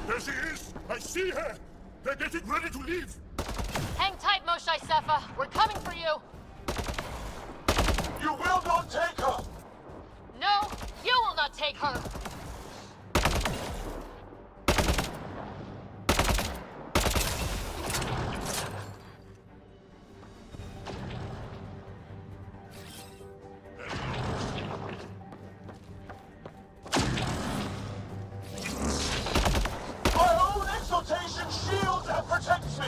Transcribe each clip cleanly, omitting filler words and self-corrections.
There she is! I see her! They're getting ready to leave! Hang tight, Moshae Sefa. We're coming for you! You will not take her! No, you will not take her! My own exaltation shields and protects me!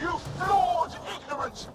You flawed ignorant!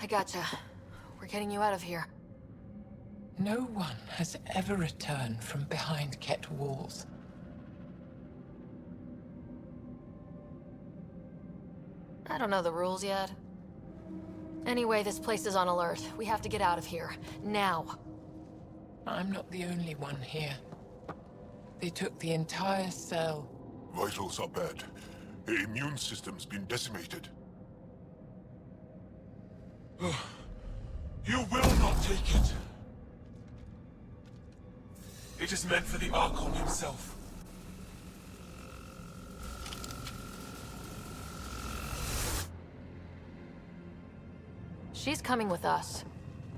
I gotcha. We're getting you out of here. No one has ever returned from behind Ket walls. I don't know the rules yet. Anyway, this place is on alert. We have to get out of here. Now. I'm not the only one here. They took the entire cell. Vitals are bad. The immune system's been decimated. You will not take it. It is meant for the Archon himself. She's coming with us.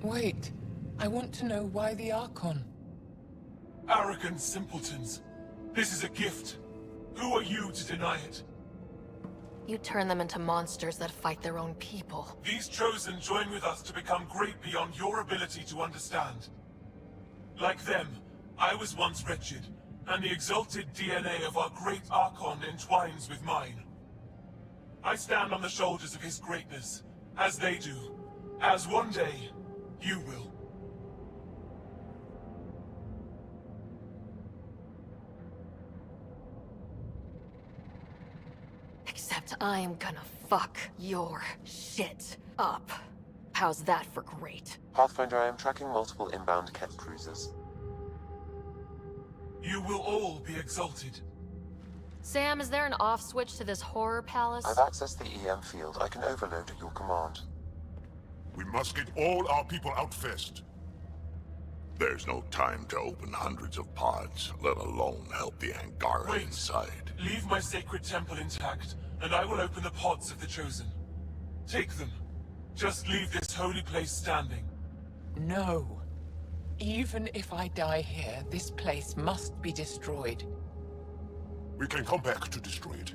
Wait, I want to know why the Archon? Arrogant simpletons. This is a gift. Who are you to deny it? You turn them into monsters that fight their own people. These Chosen join with us to become great beyond your ability to understand. Like them, I was once wretched, and the exalted DNA of our great Archon entwines with mine. I stand on the shoulders of his greatness, as they do, as one day, you will. Except I am gonna fuck your shit up. How's that for great? Pathfinder, I am tracking multiple inbound Ket cruisers. You will all be exalted. Sam, is there an off switch to this horror palace? I've accessed the EM field. I can overload at your command. We must get all our people out first. There's no time to open hundreds of pods, let alone help the Angara Wait. inside. Leave my sacred temple intact, and I will open the pods of the Chosen. Take them. Just leave this holy place standing. No. Even if I die here, this place must be destroyed. We can come back to destroy it.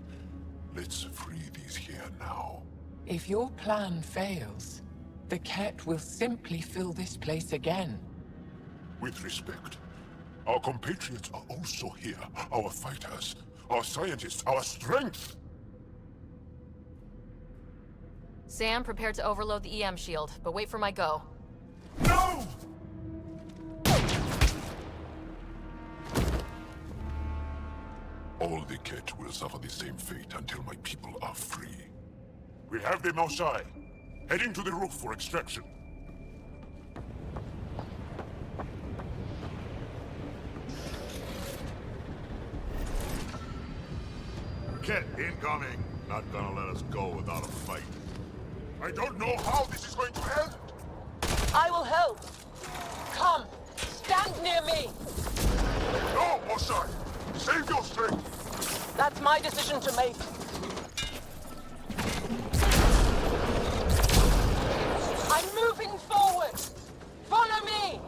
Let's free these here now. If your plan fails, the Ket will simply fill this place again. With respect, our compatriots are also here. Our fighters, our scientists, our strength! Sam, prepare to overload the EM shield, but wait for my go. No! All the Ket will suffer the same fate until my people are free. We have them outside, heading to the roof for extraction. Ket incoming. Not gonna let us go without a fight. I don't know how this is going to end! I will help. Come, stand near me. No, Osai! Save your strength! That's my decision to make. I'm moving forward. Follow me.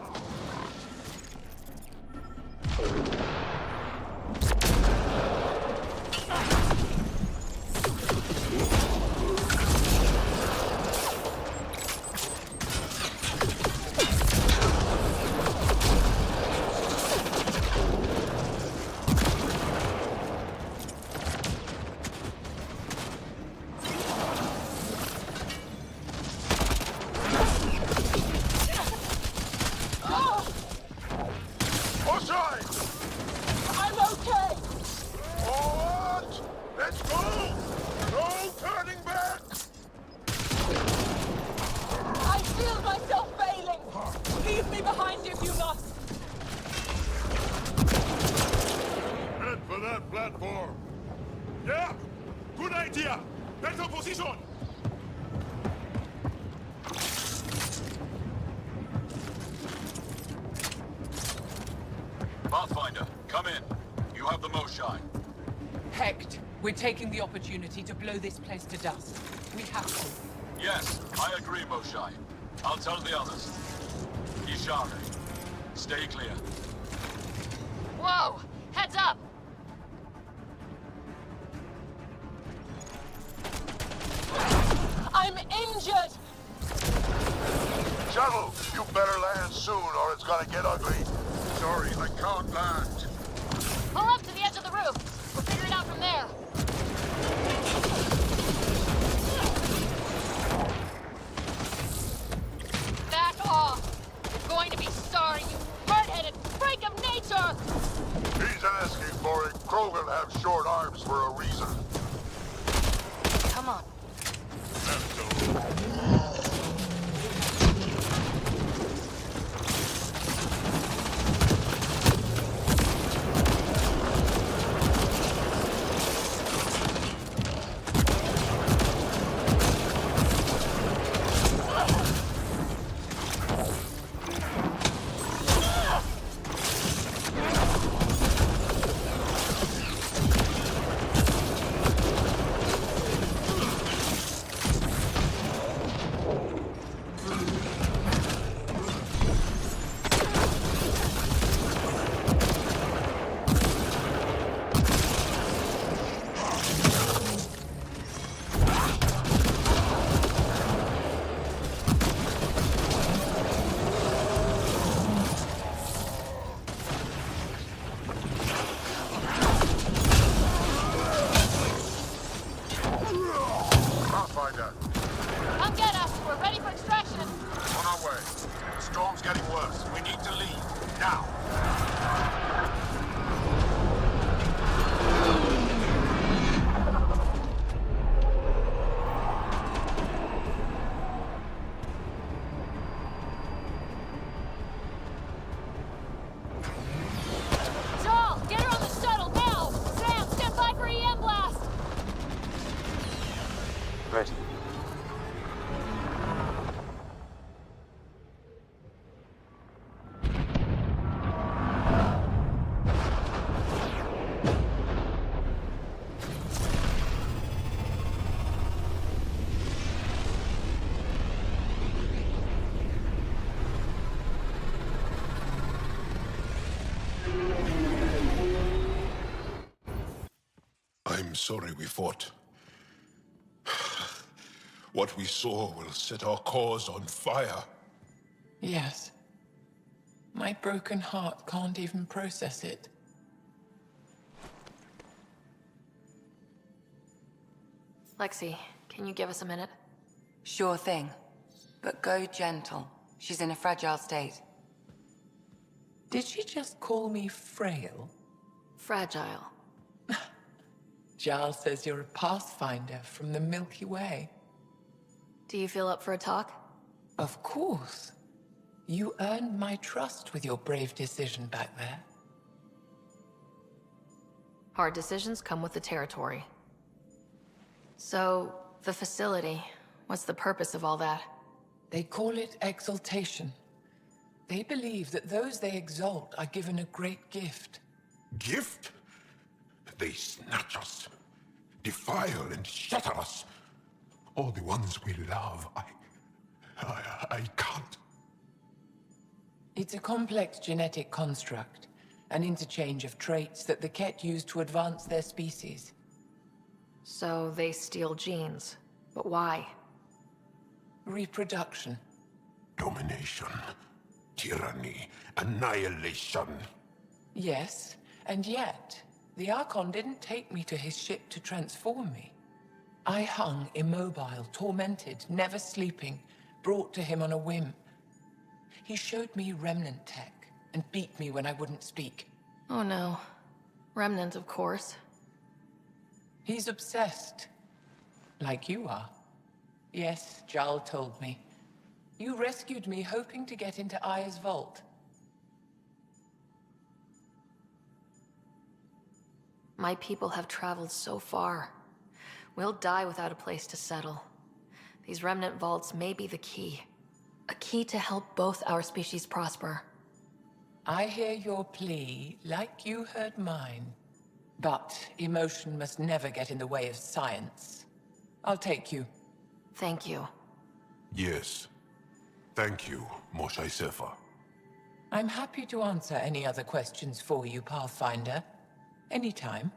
Yeah! Good idea! Better position! Pathfinder, come in. You have the Moshai. Hecht, we're taking the opportunity to blow this place to dust. We have to. Yes, I agree, Moshai. I'll tell the others. Ishare, stay clear. Whoa! Heads up! I'm injured. Shuttle, you better land soon or it's gonna get ugly. Sorry, I can't land. Pull up to the edge of the roof. We'll figure it out from there. asking for it. Krogan have short arms for a reason. Come on. Let's go. Come get us. We're ready for extraction. On our way. The storm's getting worse. We need to leave. Now. Joel, get her on the shuttle now. Sam, stand by for EM blast. Ready. I'm sorry we fought. What we saw will set our cause on fire. Yes. My broken heart can't even process it. Lexi, can you give us a minute? Sure thing. But go gentle. She's in a fragile state. Did she just call me frail? Fragile. Giles says you're a pathfinder from the Milky Way. Do you feel up for a talk? Of course. You earned my trust with your brave decision back there. Hard decisions come with the territory. So, the facility, what's the purpose of all that? They call it exaltation. They believe that those they exalt are given a great gift. Gift? They snatch us, defile and shatter us. All the ones we love. I can't. It's a complex genetic construct, an interchange of traits that the Ket use to advance their species. So they steal genes. But why? Reproduction. Domination, tyranny, annihilation. Yes, and yet, the Archon didn't take me to his ship to transform me. I hung immobile, tormented, never sleeping, brought to him on a whim. He showed me remnant tech and beat me when I wouldn't speak. Oh no. Remnant, of course. He's obsessed. Like you are. Yes, Jal told me. You rescued me hoping to get into Aya's vault. My people have traveled so far. We'll die without a place to settle. These remnant vaults may be the key. A key to help both our species prosper. I hear your plea like you heard mine. But emotion must never get in the way of science. I'll take you. Thank you. Yes. Thank you, Moshae Sefa. I'm happy to answer any other questions for you, Pathfinder. Anytime.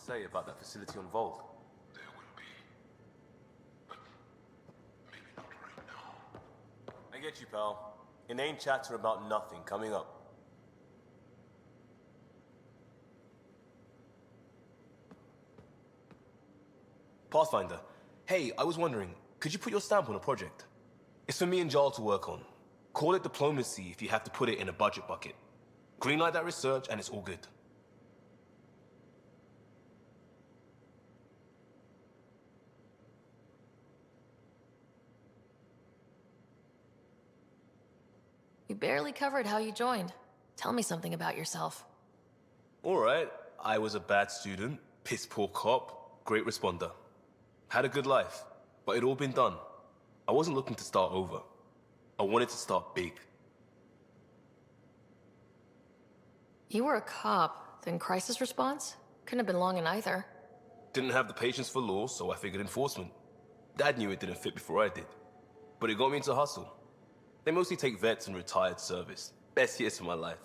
say about that facility on Vault. There will be. But maybe not right now. I get you, pal. Inane chatter about nothing coming up. Pathfinder, hey, I was wondering, could you put your stamp on a project? It's for me and Jarl to work on. Call it diplomacy if you have to put it in a budget bucket. Greenlight that research and it's all good. You barely covered how you joined. Tell me something about yourself. All right, I was a bad student, piss poor cop, great responder. Had a good life, but it'd all been done. I wasn't looking to start over. I wanted to start big. You were a cop, then crisis response? Couldn't have been long in either. Didn't have the patience for law, so I figured enforcement. Dad knew it didn't fit before I did. But it got me into hustle. They mostly take vets and retired service. Best years of my life.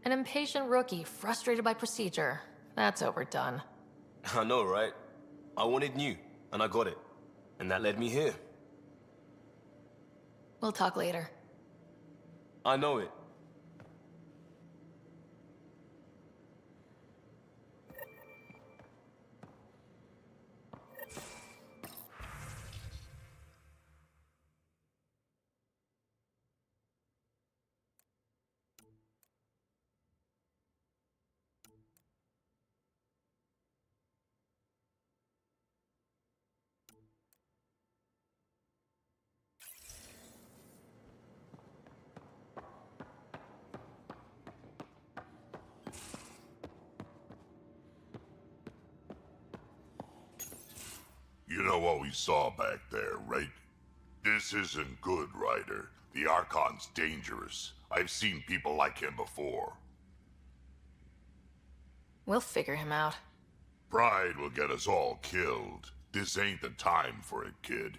An impatient rookie, frustrated by procedure. That's overdone. I know, right? I wanted new, and I got it. And that led me here. We'll talk later. I know it. You know what we saw back there, right? This isn't good, Ryder. The Archon's dangerous. I've seen people like him before. We'll figure him out. Pride will get us all killed. This ain't the time for it, kid.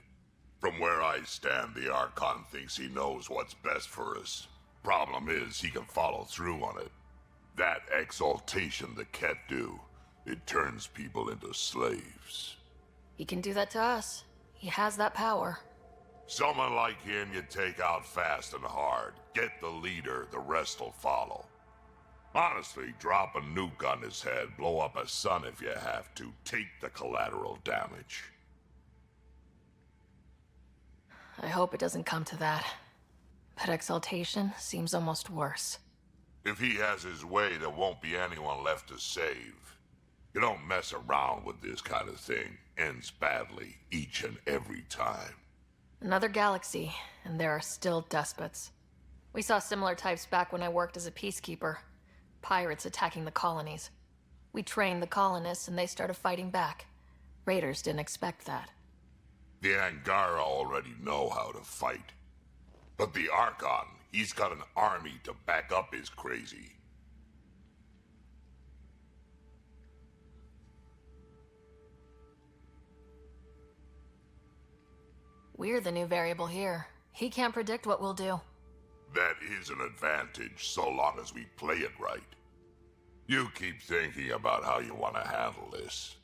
From where I stand, the Archon thinks he knows what's best for us. Problem is, he can follow through on it. That exaltation the Ket do, it turns people into slaves. He can do that to us. He has that power. Someone like him you take out fast and hard. Get the leader, the rest will follow. Honestly, drop a nuke on his head, blow up a sun if you have to. Take the collateral damage. I hope it doesn't come to that. But exaltation seems almost worse. If he has his way, there won't be anyone left to save. You don't mess around with this kind of thing. Ends badly, each and every time. Another galaxy, and there are still despots. We saw similar types back when I worked as a peacekeeper. Pirates attacking the colonies. We trained the colonists and they started fighting back. Raiders didn't expect that. The Angara already know how to fight. But the Archon, he's got an army to back up his crazy. We're the new variable here. He can't predict what we'll do. That is an advantage, so long as we play it right. You keep thinking about how you want to handle this.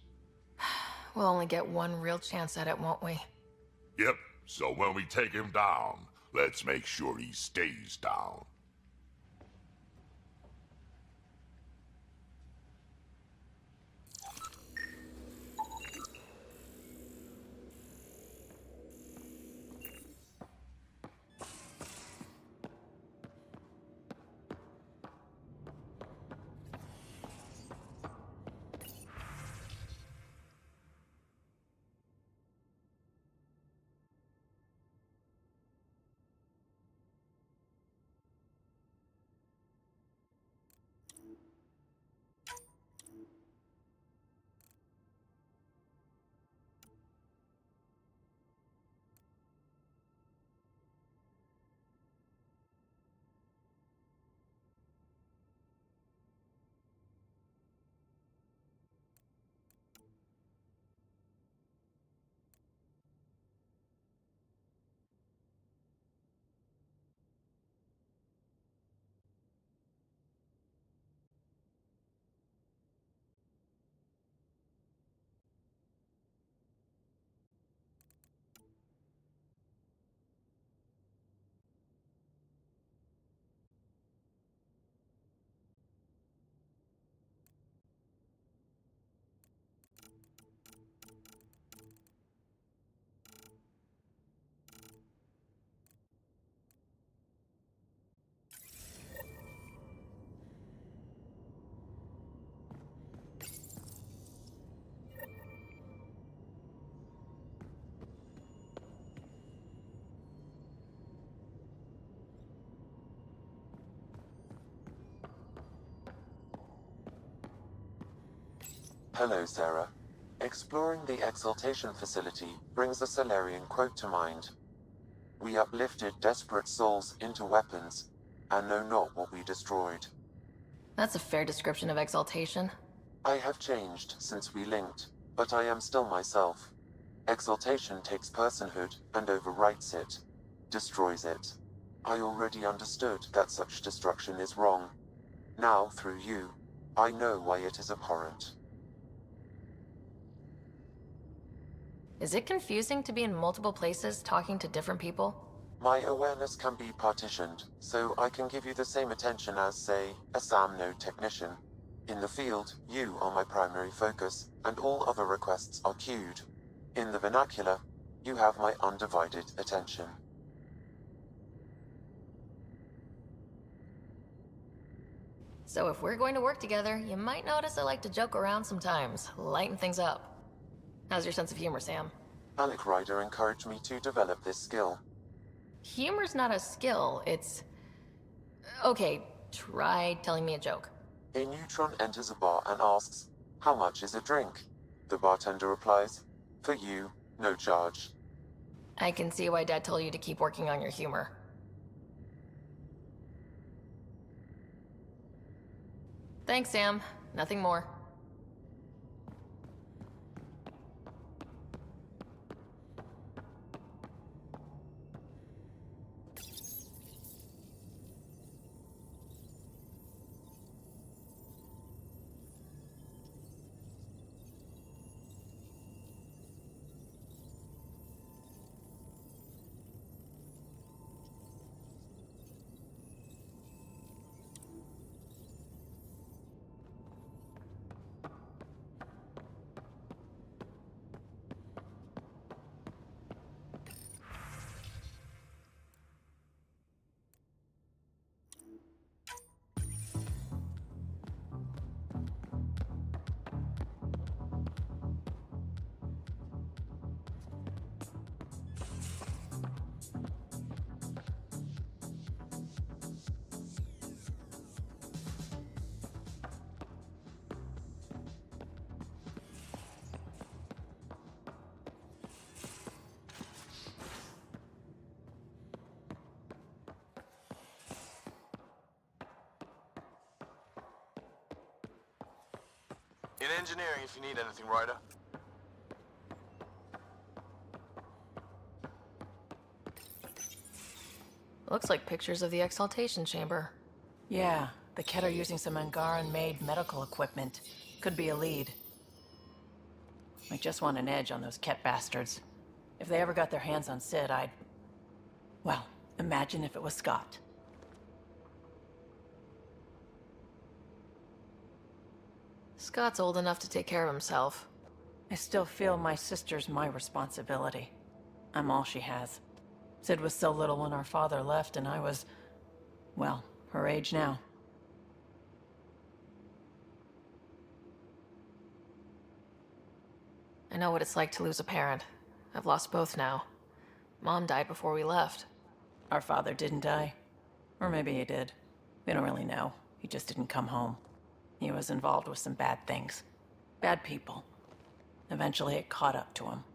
We'll only get one real chance at it, won't we? Yep, so when we take him down, let's make sure he stays down. Hello, Sarah. Exploring the Exaltation facility brings a Solarian quote to mind. We uplifted desperate souls into weapons, and know not what we destroyed. That's a fair description of exaltation. I have changed since we linked, but I am still myself. Exaltation takes personhood and overwrites it, destroys it. I already understood that such destruction is wrong. Now, through you, I know why it is abhorrent. Is it confusing to be in multiple places talking to different people? My awareness can be partitioned, so I can give you the same attention as, say, a SAM node technician. In the field, you are my primary focus, and all other requests are queued. In the vernacular, you have my undivided attention. So if we're going to work together, you might notice I like to joke around sometimes, lighten things up. How's your sense of humor, Sam? Alec Ryder encouraged me to develop this skill. Humor's not a skill, it's... Okay, try telling me a joke. A neutron enters a bar and asks, "How much is a drink?" The bartender replies, "For you, no charge." I can see why Dad told you to keep working on your humor. Thanks, Sam. Nothing more. In engineering if you need anything, Ryder. Looks like pictures of the exaltation chamber. Yeah, the Ket are using some Angaran-made medical equipment. Could be a lead. I just want an edge on those Ket bastards. If they ever got their hands on Sid, I'd... Well, imagine if it was Scott. Scott's old enough to take care of himself. I still feel my sister's my responsibility. I'm all she has. Sid was so little when our father left, and I was... well, her age now. I know what it's like to lose a parent. I've lost both now. Mom died before we left. Our father didn't die. Or maybe he did. We don't really know. He just didn't come home. He was involved with some bad things. Bad people. Eventually it caught up to him.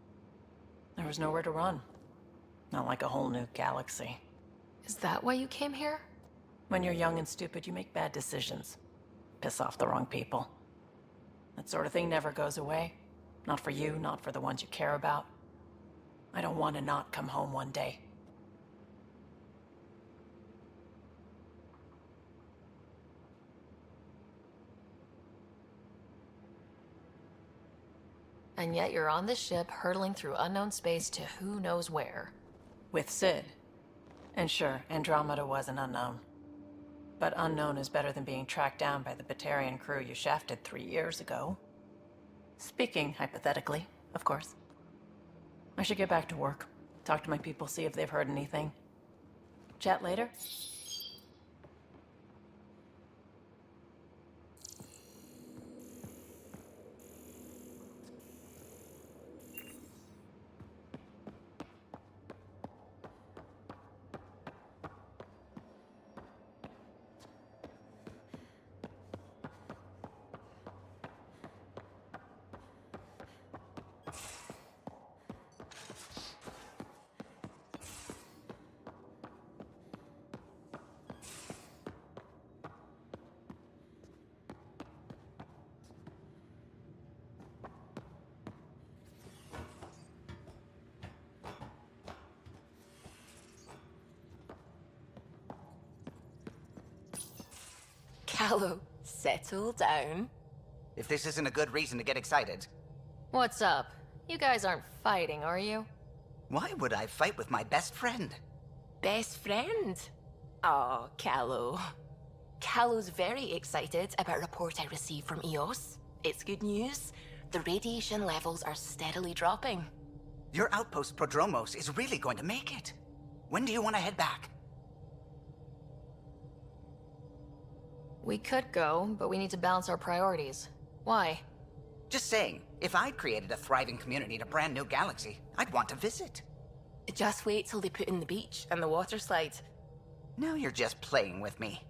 There was nowhere to run. Not like a whole new galaxy. Is that why you came here? When you're young and stupid, you make bad decisions. Piss off the wrong people. That sort of thing never goes away. Not for you, not for the ones you care about. I don't want to not come home one day. And yet you're on this ship, hurtling through unknown space to who knows where. With Sid. And sure, Andromeda was an unknown. But unknown is better than being tracked down by the Batarian crew you shafted 3 years ago. Speaking hypothetically, of course. I should get back to work. Talk to my people, see if they've heard anything. Chat later? Callow, settle down. If this isn't a good reason to get excited. What's up? You guys aren't fighting, are you? Why would I fight with my best friend? Best friend? Oh, Callow. Callow's very excited about a report I received from EOS. It's good news. The radiation levels are steadily dropping. Your outpost Prodromos is really going to make it. When do you want to head back? We could go, but we need to balance our priorities. Why? Just saying, if I'd created a thriving community in a brand new galaxy, I'd want to visit. Just wait till they put in the beach and the water slide. Now you're just playing with me.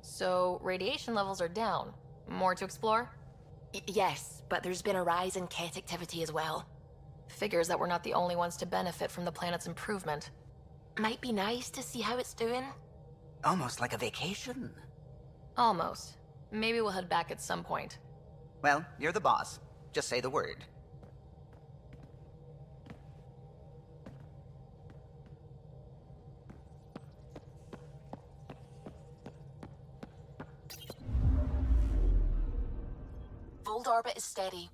So, radiation levels are down. More to explore? Yes, but there's been a rise in Ket activity as well. Figures that we're not the only ones to benefit from the planet's improvement. Might be nice to see how it's doing. Almost like a vacation. Almost. Maybe we'll head back at some point. Well, you're the boss. Just say the word. Fold orbit is steady.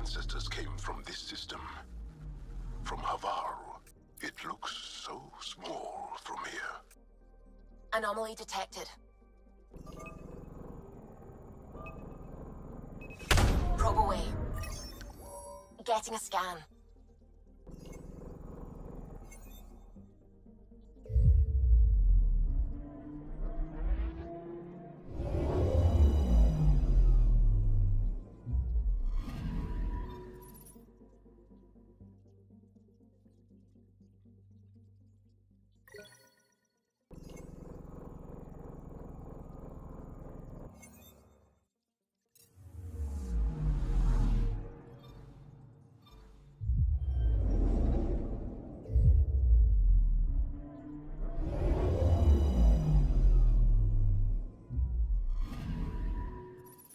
ancestors came from this system. From Havaru. It looks so small from here. Anomaly detected. Probe away. Getting a scan.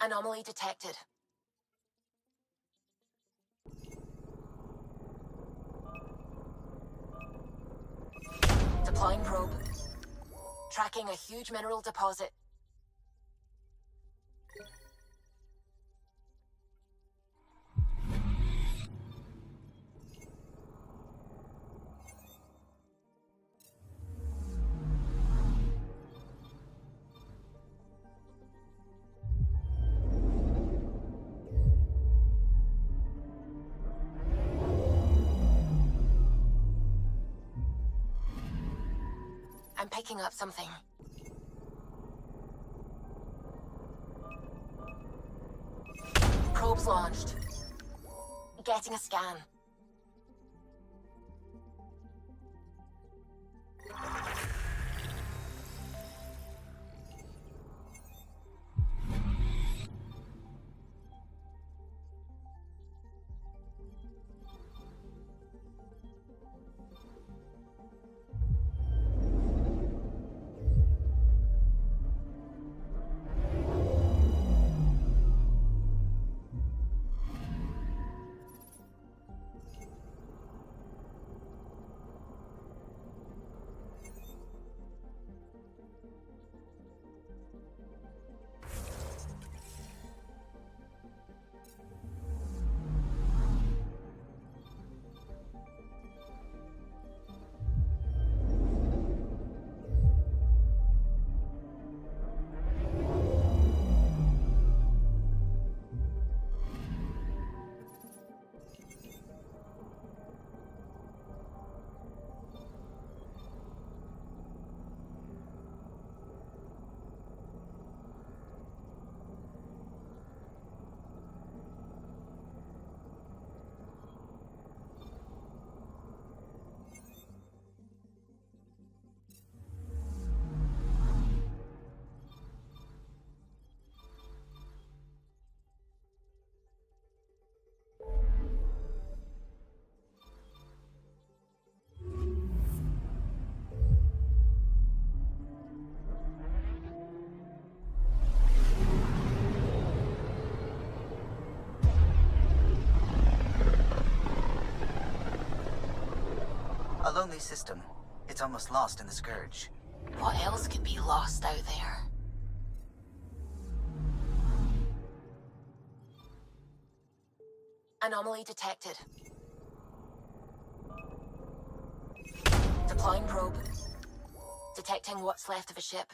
Anomaly detected. Deploying probe. Tracking a huge mineral deposit. I'm picking up something. Probes launched. Getting a scan. A lonely system. It's almost lost in the Scourge. What else could be lost out there? Anomaly detected. Deploying probe. Detecting what's left of a ship.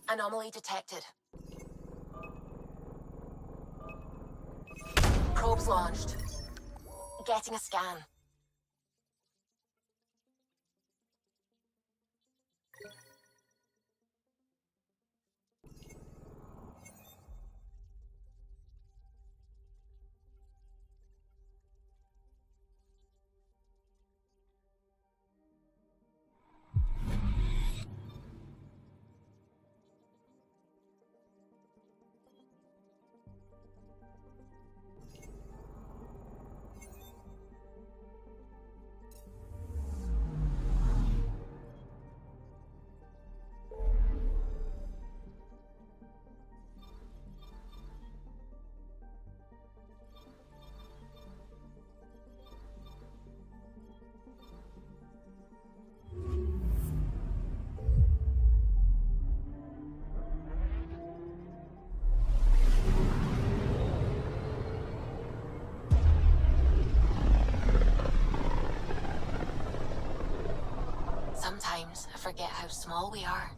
Anomaly detected. Probes launched. Getting a scan. Sometimes I forget how small we are.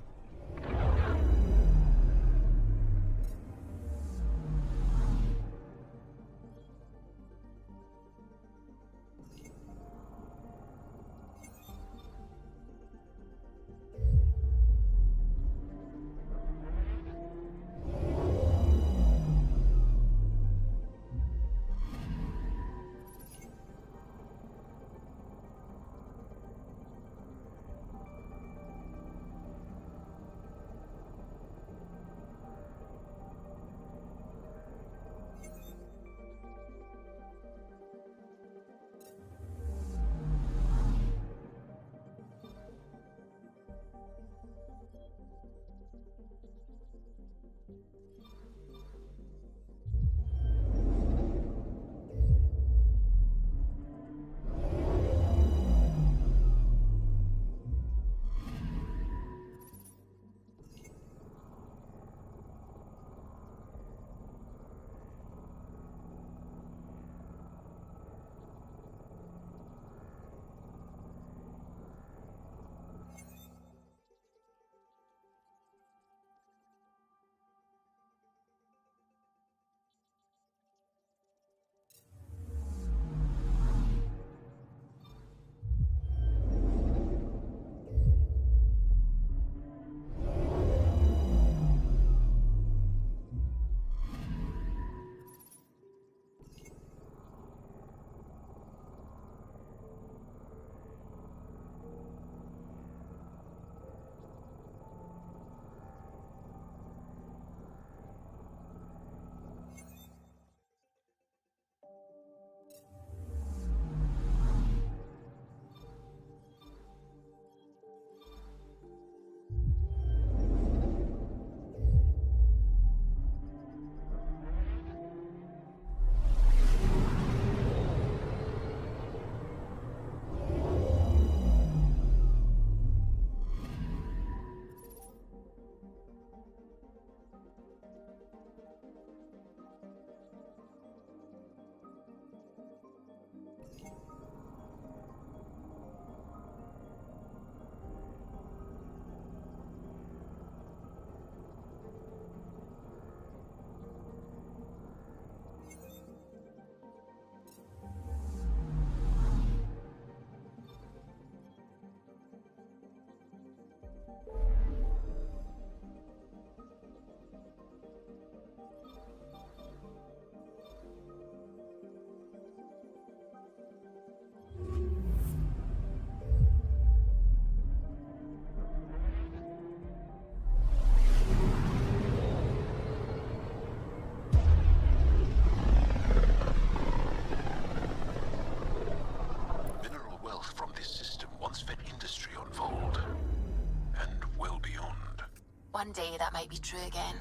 One day that might be true again.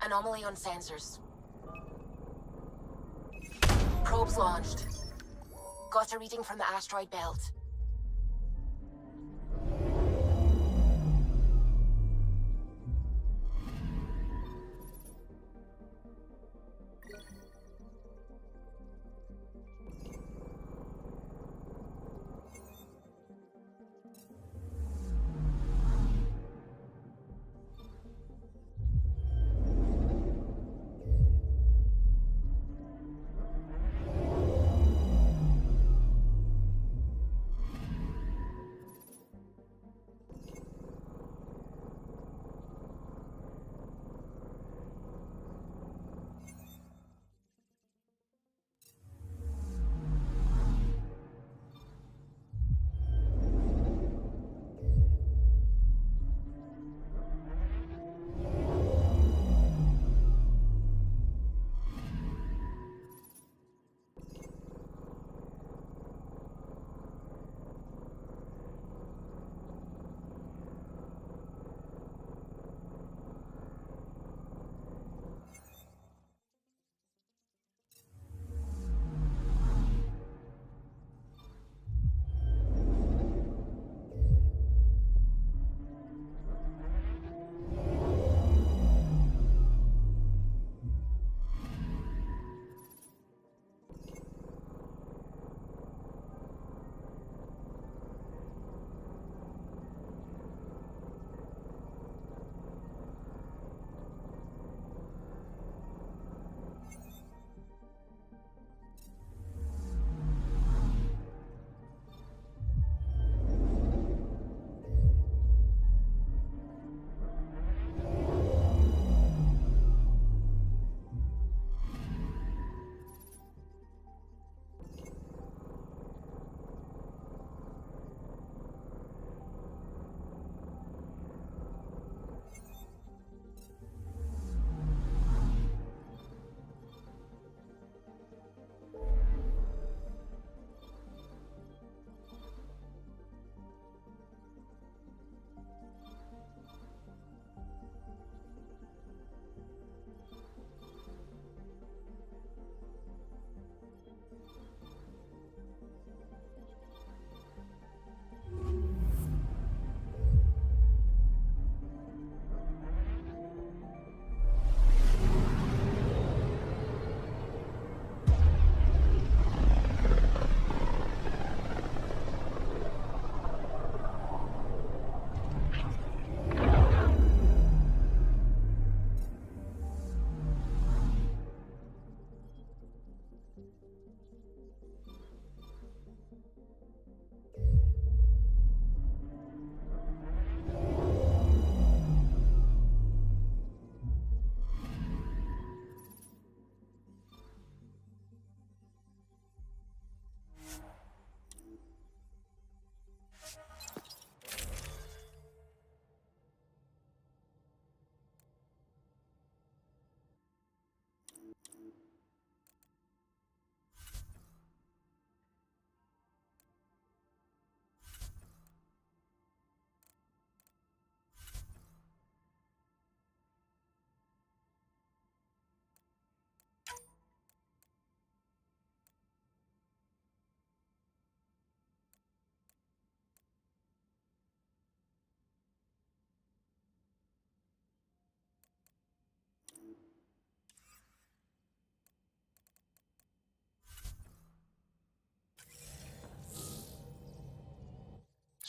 Anomaly on sensors. Probes launched. Got a reading from the asteroid belt.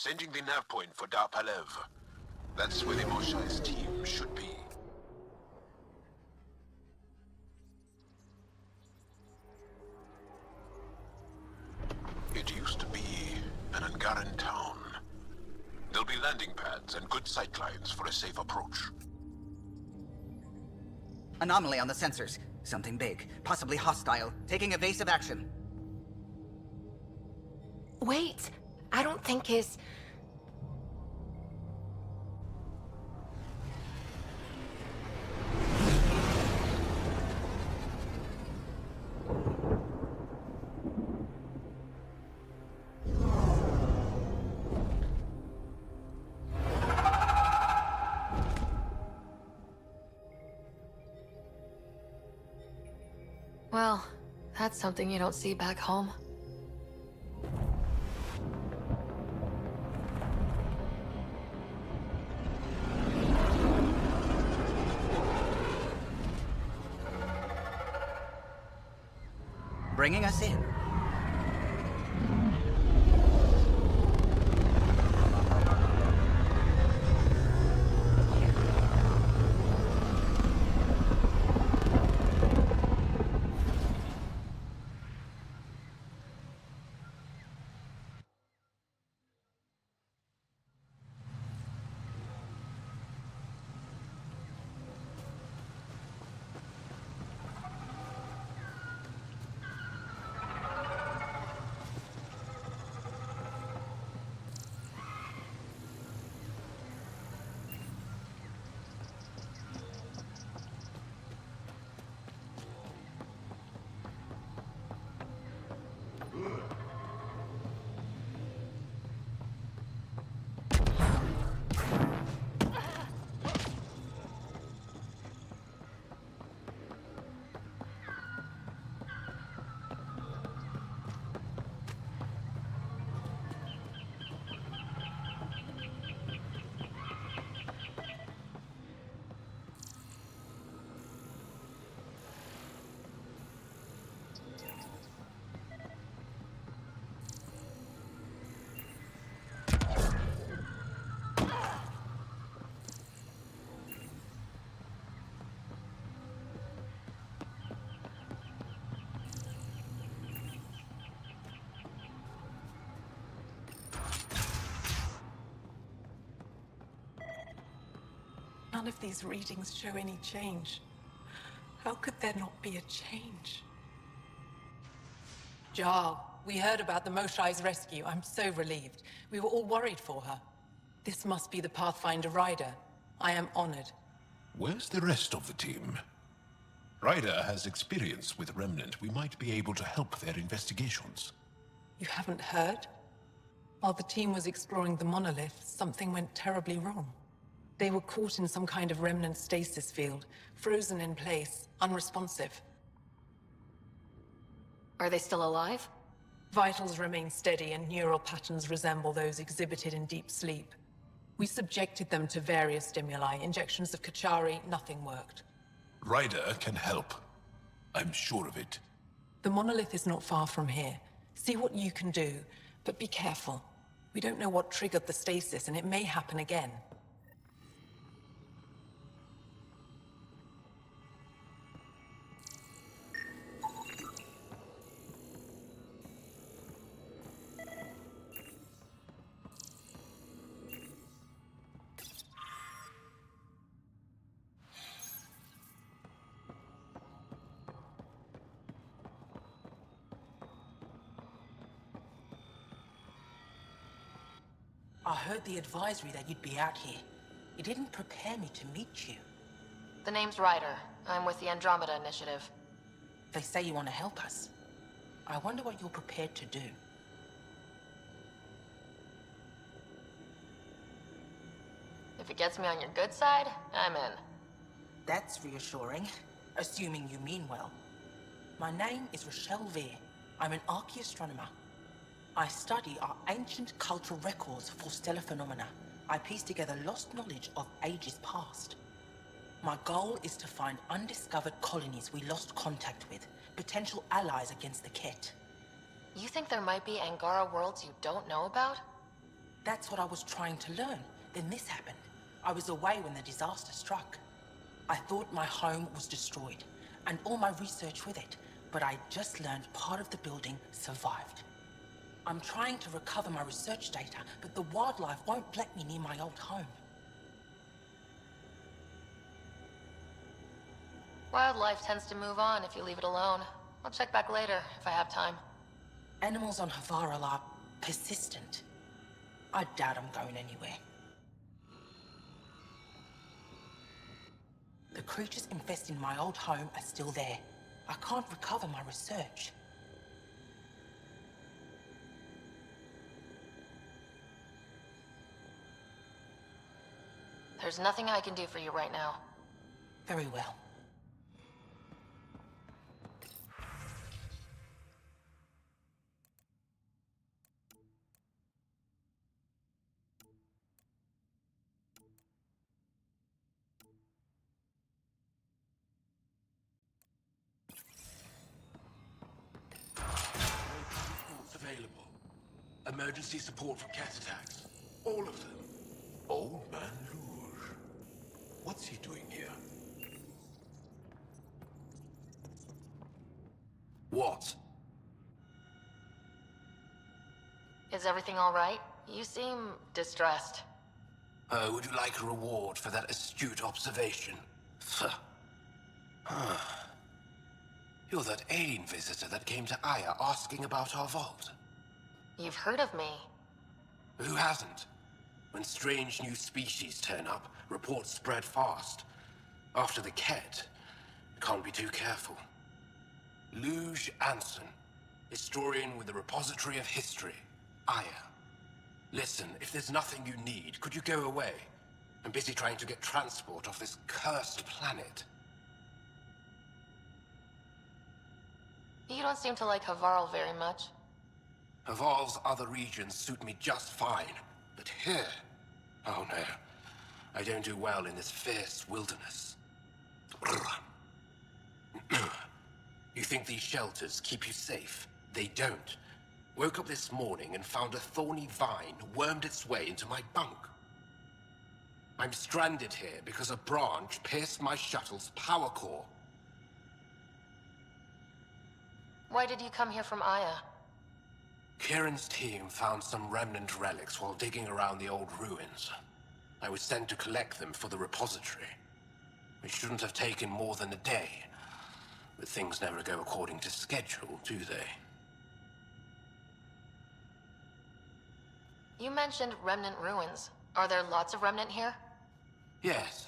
Sending the nav point for Dar Palev. That's where the Moshai's team should be. It used to be an Angaran town. There'll be landing pads and good sightlines for a safe approach. Anomaly on the sensors. Something big, possibly hostile, taking evasive action. Wait, I don't think his... Well, that's something you don't see back home. Bringing us in. None of these readings show any change. How could there not be a change? Jarl, we heard about the Moshai's rescue. I'm so relieved. We were all worried for her. This must be the Pathfinder Rider. I am honored. Where's the rest of the team? Ryder has experience with Remnant. We might be able to help their investigations. You haven't heard? While the team was exploring the monolith, something went terribly wrong. They were caught in some kind of remnant stasis field, frozen in place, unresponsive. Are they still alive? Vitals remain steady and neural patterns resemble those exhibited in deep sleep. We subjected them to various stimuli, injections of Kachari, nothing worked. Ryder can help. I'm sure of it. The monolith is not far from here. See what you can do, but be careful. We don't know what triggered the stasis, and it may happen again. I heard the advisory that you'd be out here. It didn't prepare me to meet you. The name's Ryder. I'm with the Andromeda Initiative. They say you want to help us. I wonder what you're prepared to do. If it gets me on your good side, I'm in. That's reassuring, assuming you mean well. My name is Rochelle Veer. I'm an archaeoastronomer. I study our ancient cultural records for stellar phenomena. I piece together lost knowledge of ages past. My goal is to find undiscovered colonies we lost contact with, potential allies against the Ket. You think there might be Angara worlds you don't know about? That's what I was trying to learn. Then this happened. I was away when the disaster struck. I thought my home was destroyed, and all my research with it, but I just learned part of the building survived. I'm trying to recover my research data, but the wildlife won't let me near my old home. Wildlife tends to move on if you leave it alone. I'll check back later if I have time. Animals on Havarl are persistent. I doubt I'm going anywhere. The creatures infesting my old home are still there. I can't recover my research. There's nothing I can do for you right now. Very well. Available. Emergency support from cat attacks. All of them. Old Man Luge. What's he doing here? What? Is everything all right? You seem distressed. Would you like a reward for that astute observation? You're that alien visitor that came to Aya asking about our vault. You've heard of me. Who hasn't? When strange new species turn up, reports spread fast. After the Ket, can't be too careful. Luge Anson, historian with the Repository of History, Aya. Listen, if there's nothing you need, could you go away? I'm busy trying to get transport off this cursed planet. You don't seem to like Havarl very much. Havarl's other regions suit me just fine, but here... Oh no, I don't do well in this fierce wilderness. You think these shelters keep you safe? They don't. Woke up this morning and found a thorny vine wormed its way into my bunk. I'm stranded here because a branch pierced my shuttle's power core. Why did you come here from Aya? Kieran's team found some remnant relics while digging around the old ruins. I was sent to collect them for the repository. It shouldn't have taken more than a day. But things never go according to schedule, do they? You mentioned remnant ruins. Are there lots of remnant here? Yes.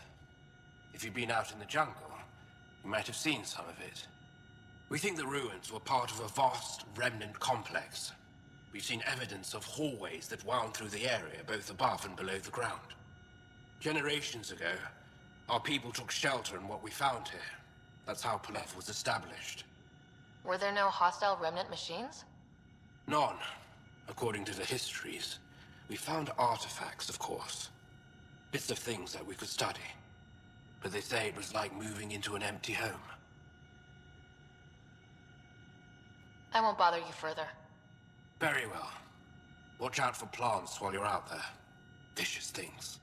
If you've been out in the jungle, you might have seen some of it. We think the ruins were part of a vast remnant complex. We've seen evidence of hallways that wound through the area, both above and below the ground. Generations ago, our people took shelter in what we found here. That's how Palef was established. Were there no hostile remnant machines? None, according to the histories. We found artifacts, of course. Bits of things that we could study. But they say it was like moving into an empty home. I won't bother you further. Very well. Watch out for plants while you're out there. Vicious things.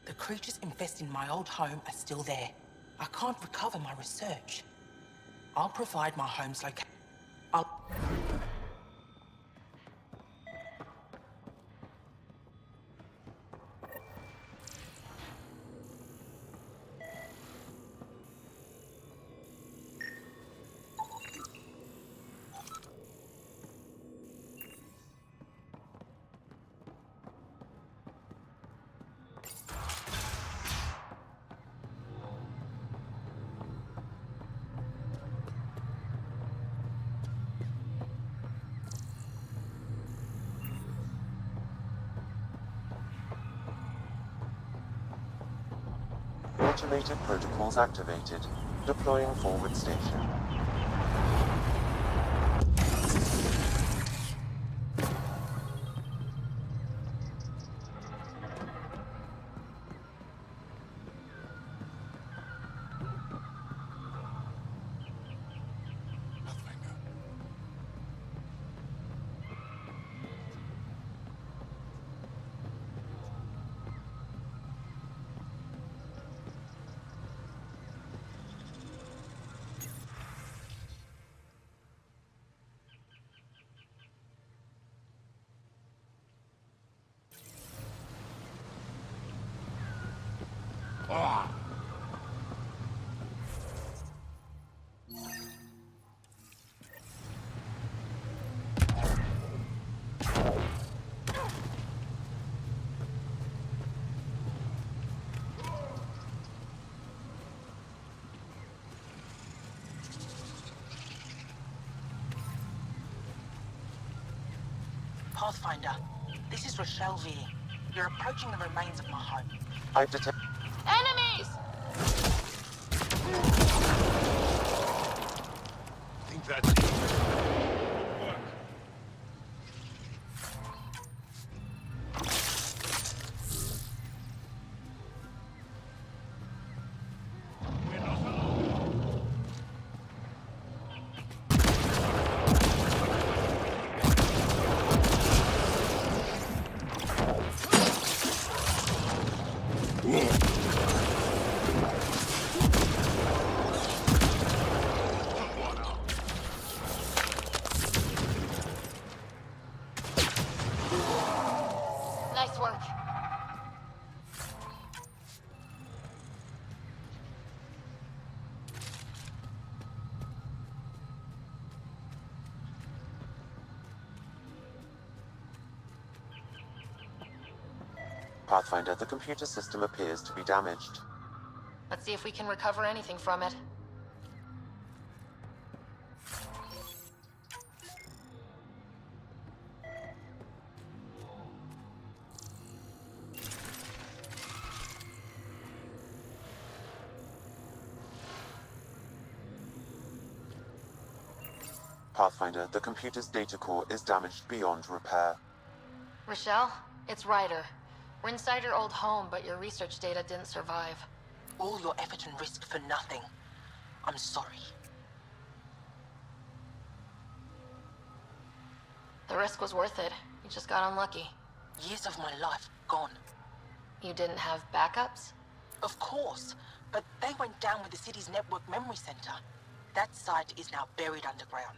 The creatures infesting my old home are still there. I can't recover my research. I'll provide my home's location. Automated protocols activated. Deploying forward station. Pathfinder, this is Rochelle V. You're approaching the remains of my home. I've detected... Enemies! I think that's... Nice work. Pathfinder, the computer system appears to be damaged. Let's see if we can recover anything from it. Pathfinder, the computer's data core is damaged beyond repair. Rochelle, it's Ryder. We're inside your old home, but your research data didn't survive. All your effort and risk for nothing. I'm sorry. The risk was worth it. You just got unlucky. Years of my life gone. You didn't have backups? Of course, but they went down with the city's network memory center. That site is now buried underground.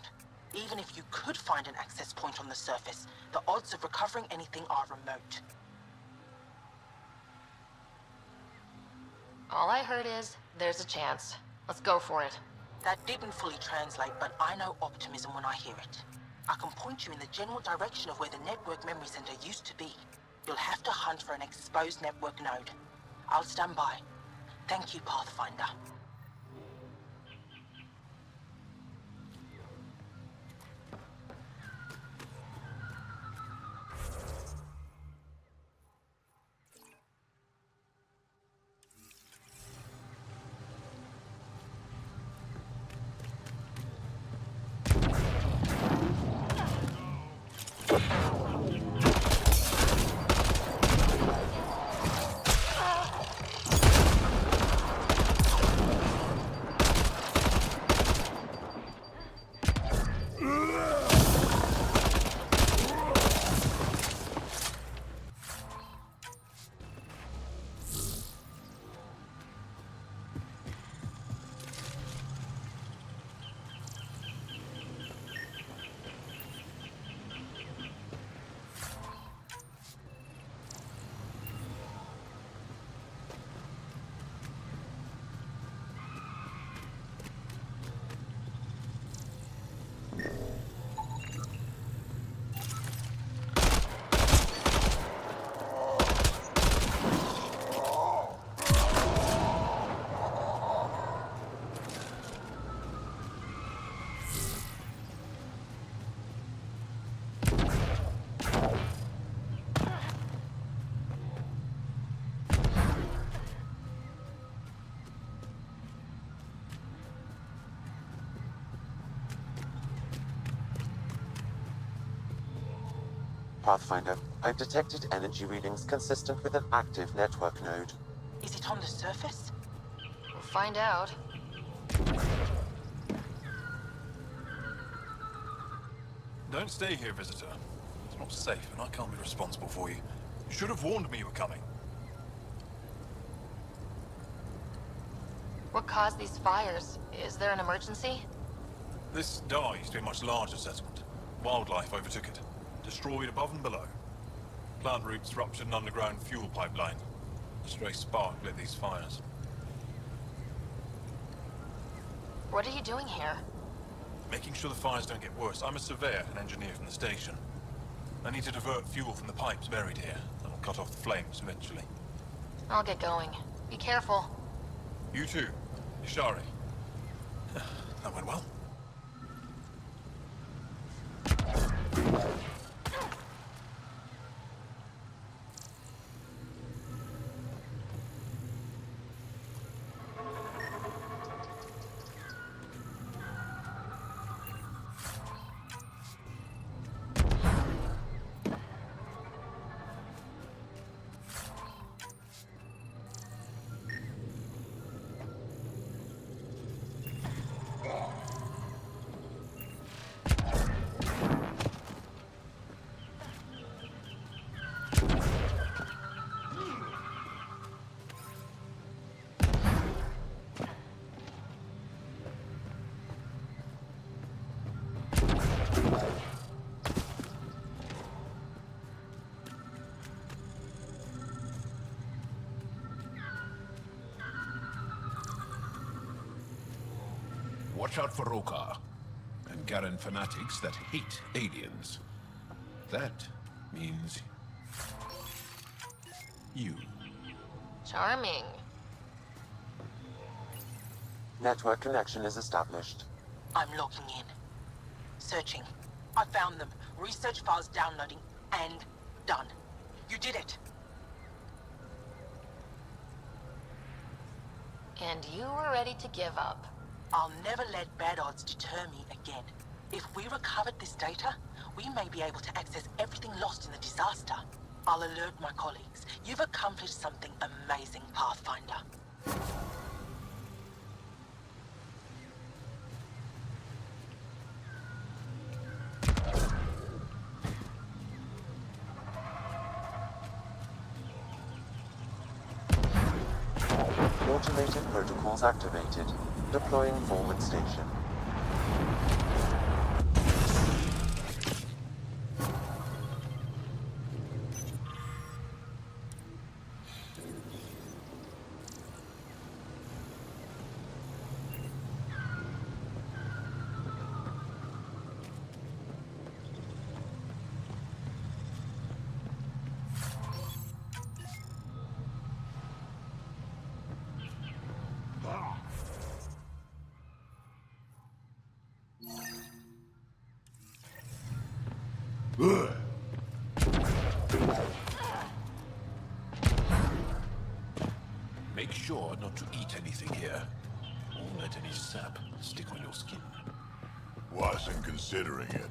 Even if you could find an access point on the surface, the odds of recovering anything are remote. All I heard is, there's a chance. Let's go for it. That didn't fully translate, but I know optimism when I hear it. I can point you in the general direction of where the network memory center used to be. You'll have to hunt for an exposed network node. I'll stand by. Thank you, Pathfinder. Pathfinder, I've detected energy readings consistent with an active network node. Is it on the surface? We'll find out. Don't stay here, visitor. It's not safe, and I can't be responsible for you. You should have warned me you were coming. What caused these fires? Is there an emergency? This dye used to be a much larger settlement. Wildlife overtook it. Destroyed above and below. Plant roots ruptured an underground fuel pipeline. A stray spark lit these fires. What are you doing here? Making sure the fires don't get worse. I'm a surveyor and engineer from the station. I need to divert fuel from the pipes buried here. That'll cut off the flames eventually. I'll get going. Be careful. You too, Ishari. That went well. Watch out for Rokar and Garen fanatics that hate aliens. That means you. Charming. Network connection is established. I'm logging in. Searching. I found them. Research files downloading. And done. You did it. And you were ready to give up. I'll never let bad odds deter me again. If we recovered this data, we may be able to access everything lost in the disaster. I'll alert my colleagues. You've accomplished something amazing, Pathfinder. Automated protocols activated. Deploying forward station. Make sure not to eat anything here. Won't let any sap stick on your skin. Wasn't considering it.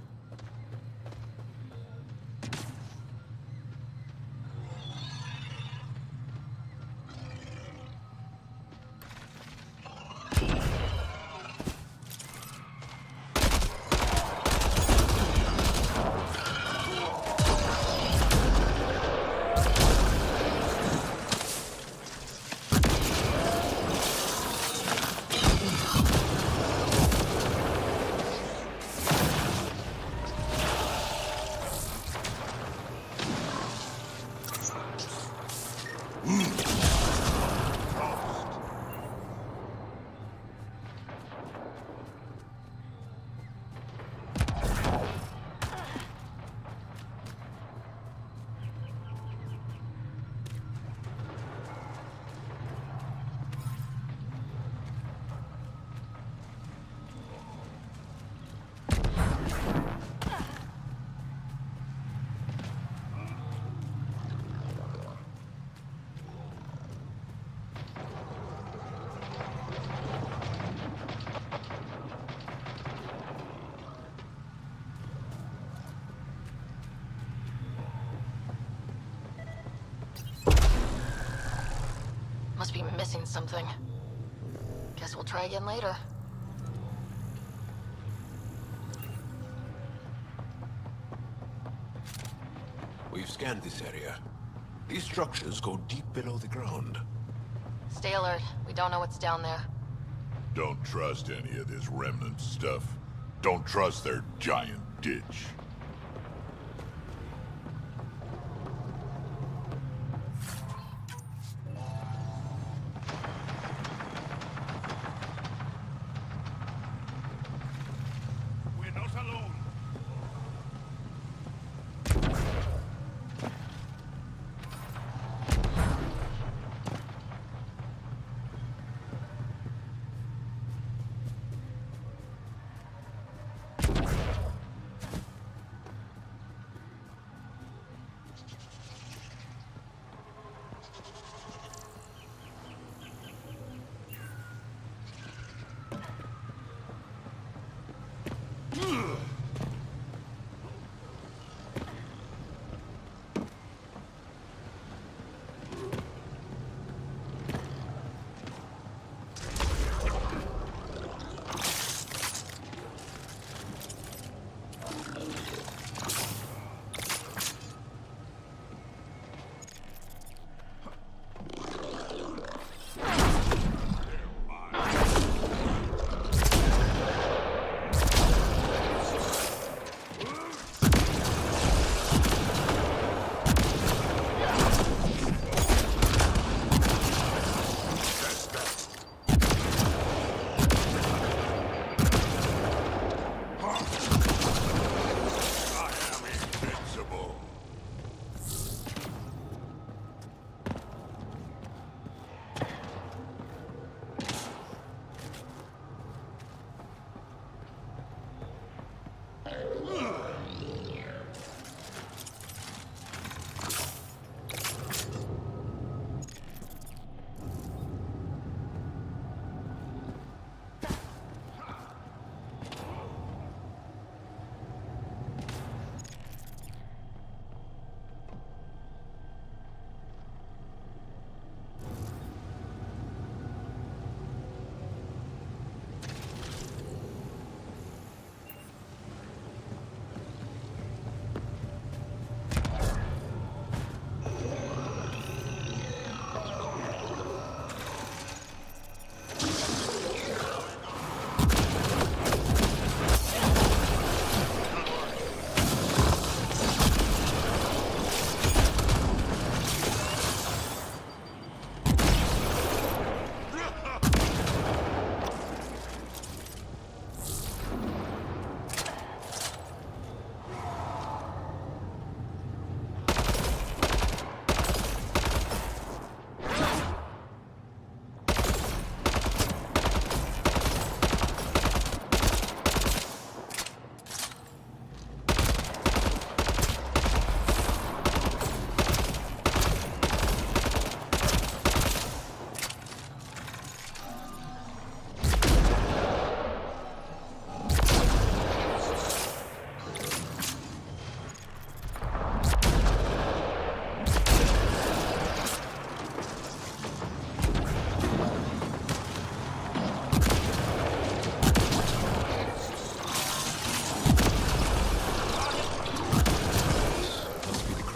seen something. Guess we'll try again later. We've scanned this area. These structures go deep below the ground. Stay alert. We don't know what's down there. Don't trust any of this remnant stuff. Don't trust their giant ditch. We're not alone.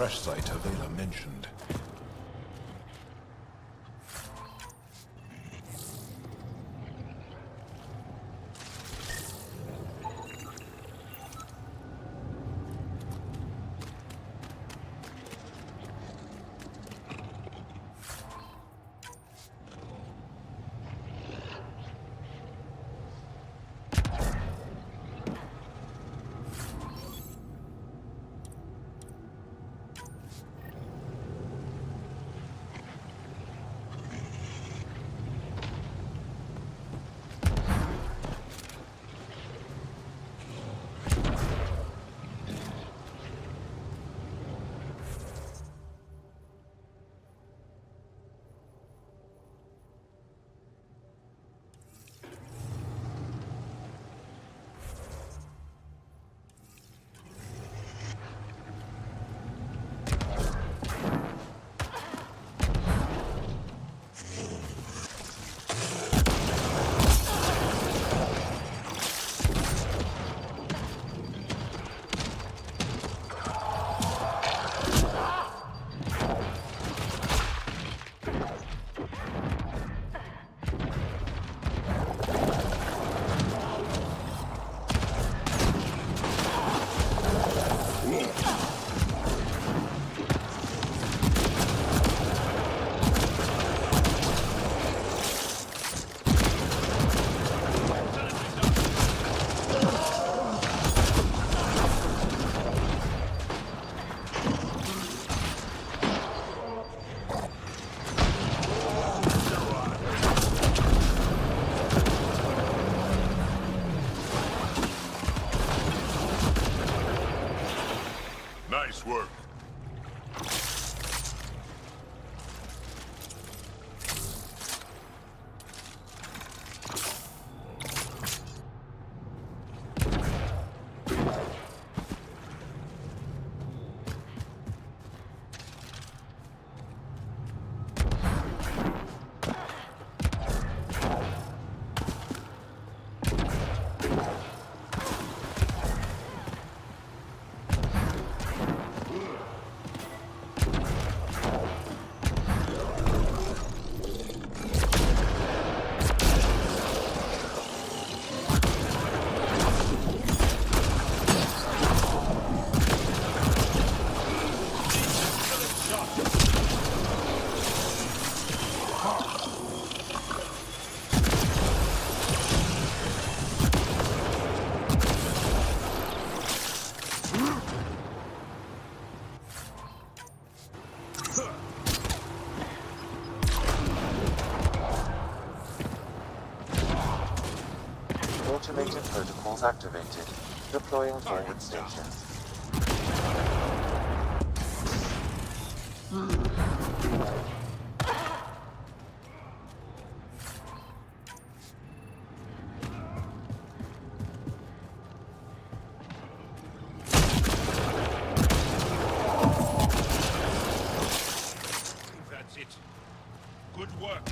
crash site Avela mentioned. Automated protocols activated. Deploying forward station. That's it. Good work.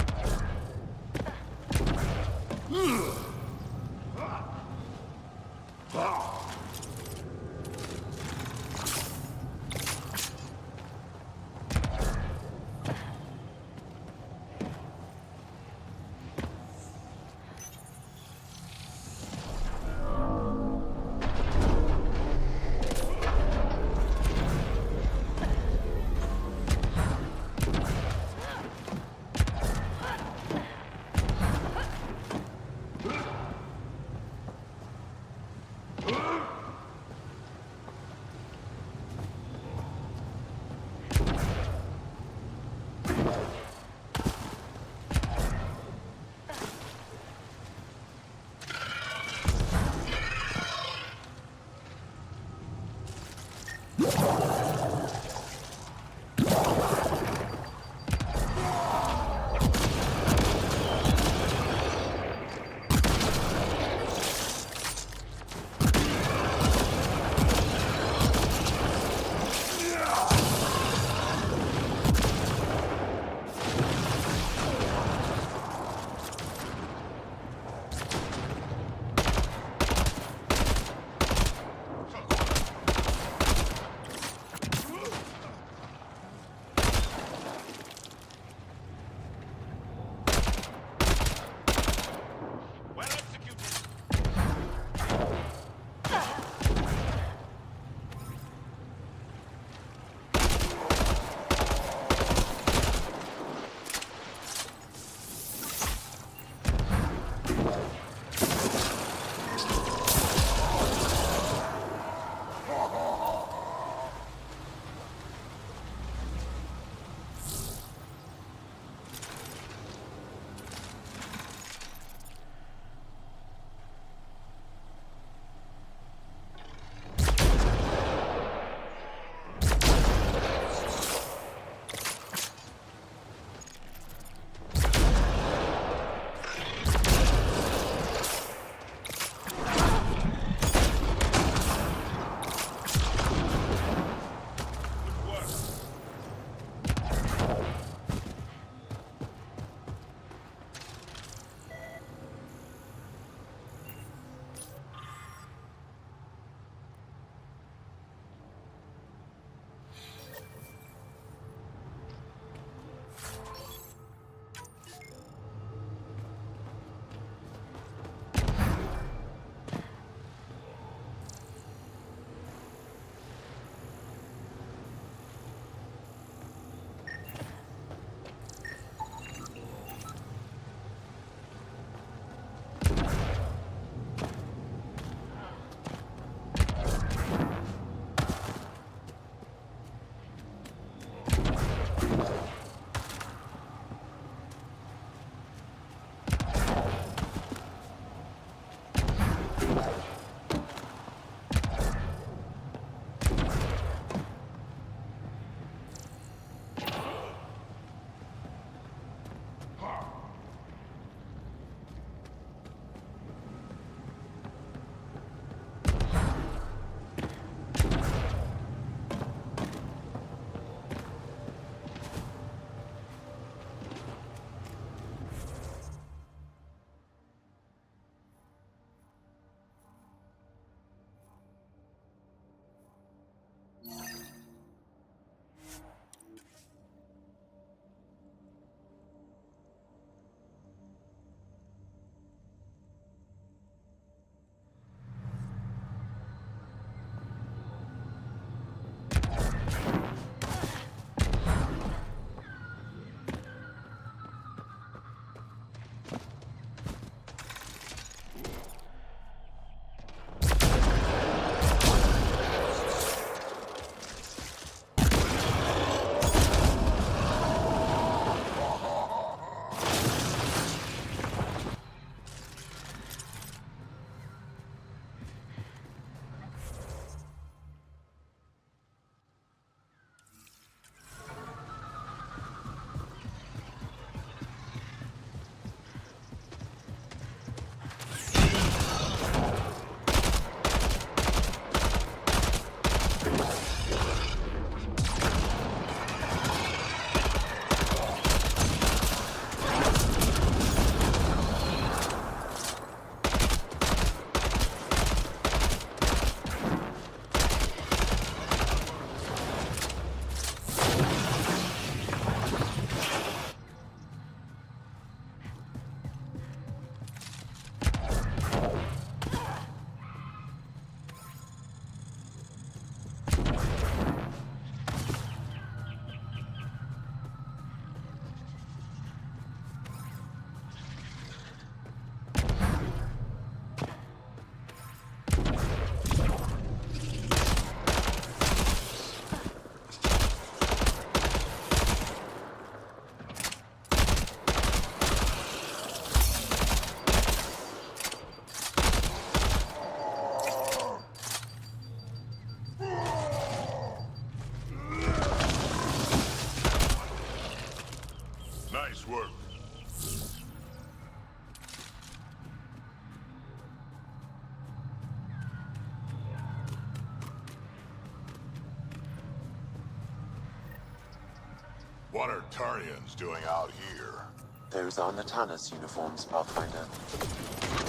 What are Turians doing out here? Those are Natanus uniforms, Pathfinder.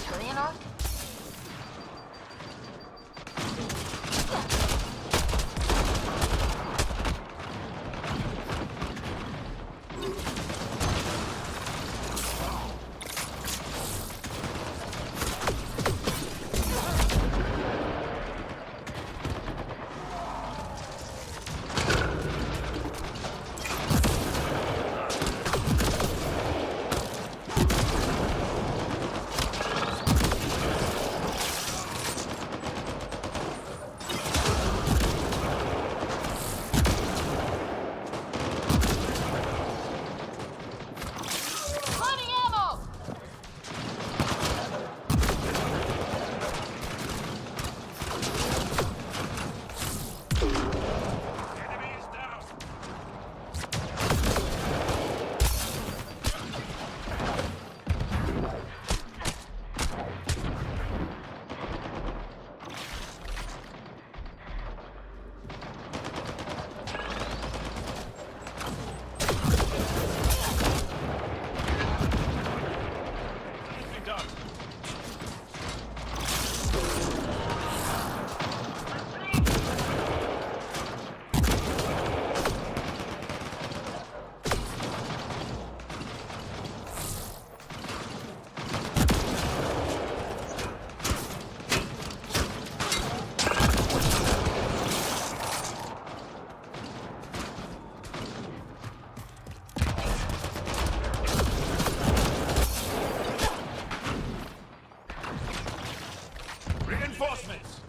Turian Ark? Reinforcements!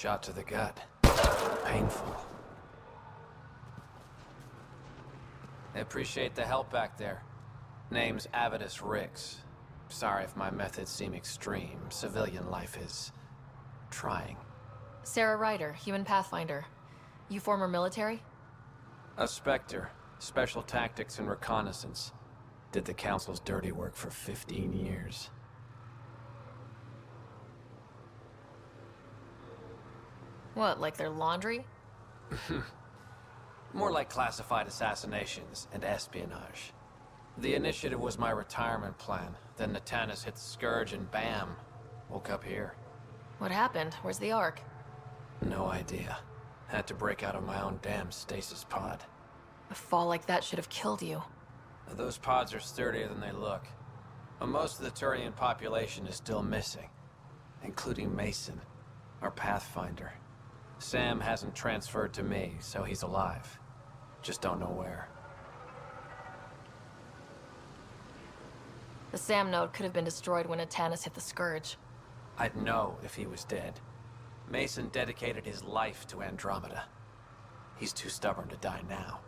Shot to the gut. Painful. I appreciate the help back there. Name's Avidus Rix. Sorry if my methods seem extreme. Civilian life is trying. Sarah Ryder, human pathfinder. You former military? A Spectre. Special tactics and reconnaissance. Did the Council's dirty work for 15 years. What, like their laundry? More like classified assassinations and espionage. The initiative was my retirement plan. Then Natanus hit the Scourge and bam, woke up here. What happened? Where's the Ark? No idea. Had to break out of my own damn stasis pod. A fall like that should have killed you. Those pods are sturdier than they look. But most of the Turian population is still missing, including Mason, our Pathfinder. Sam hasn't transferred to me, so he's alive. Just don't know where. The SAM node could have been destroyed when Natanus hit the Scourge. I'd know if he was dead. Mason dedicated his life to Andromeda. He's too stubborn to die now.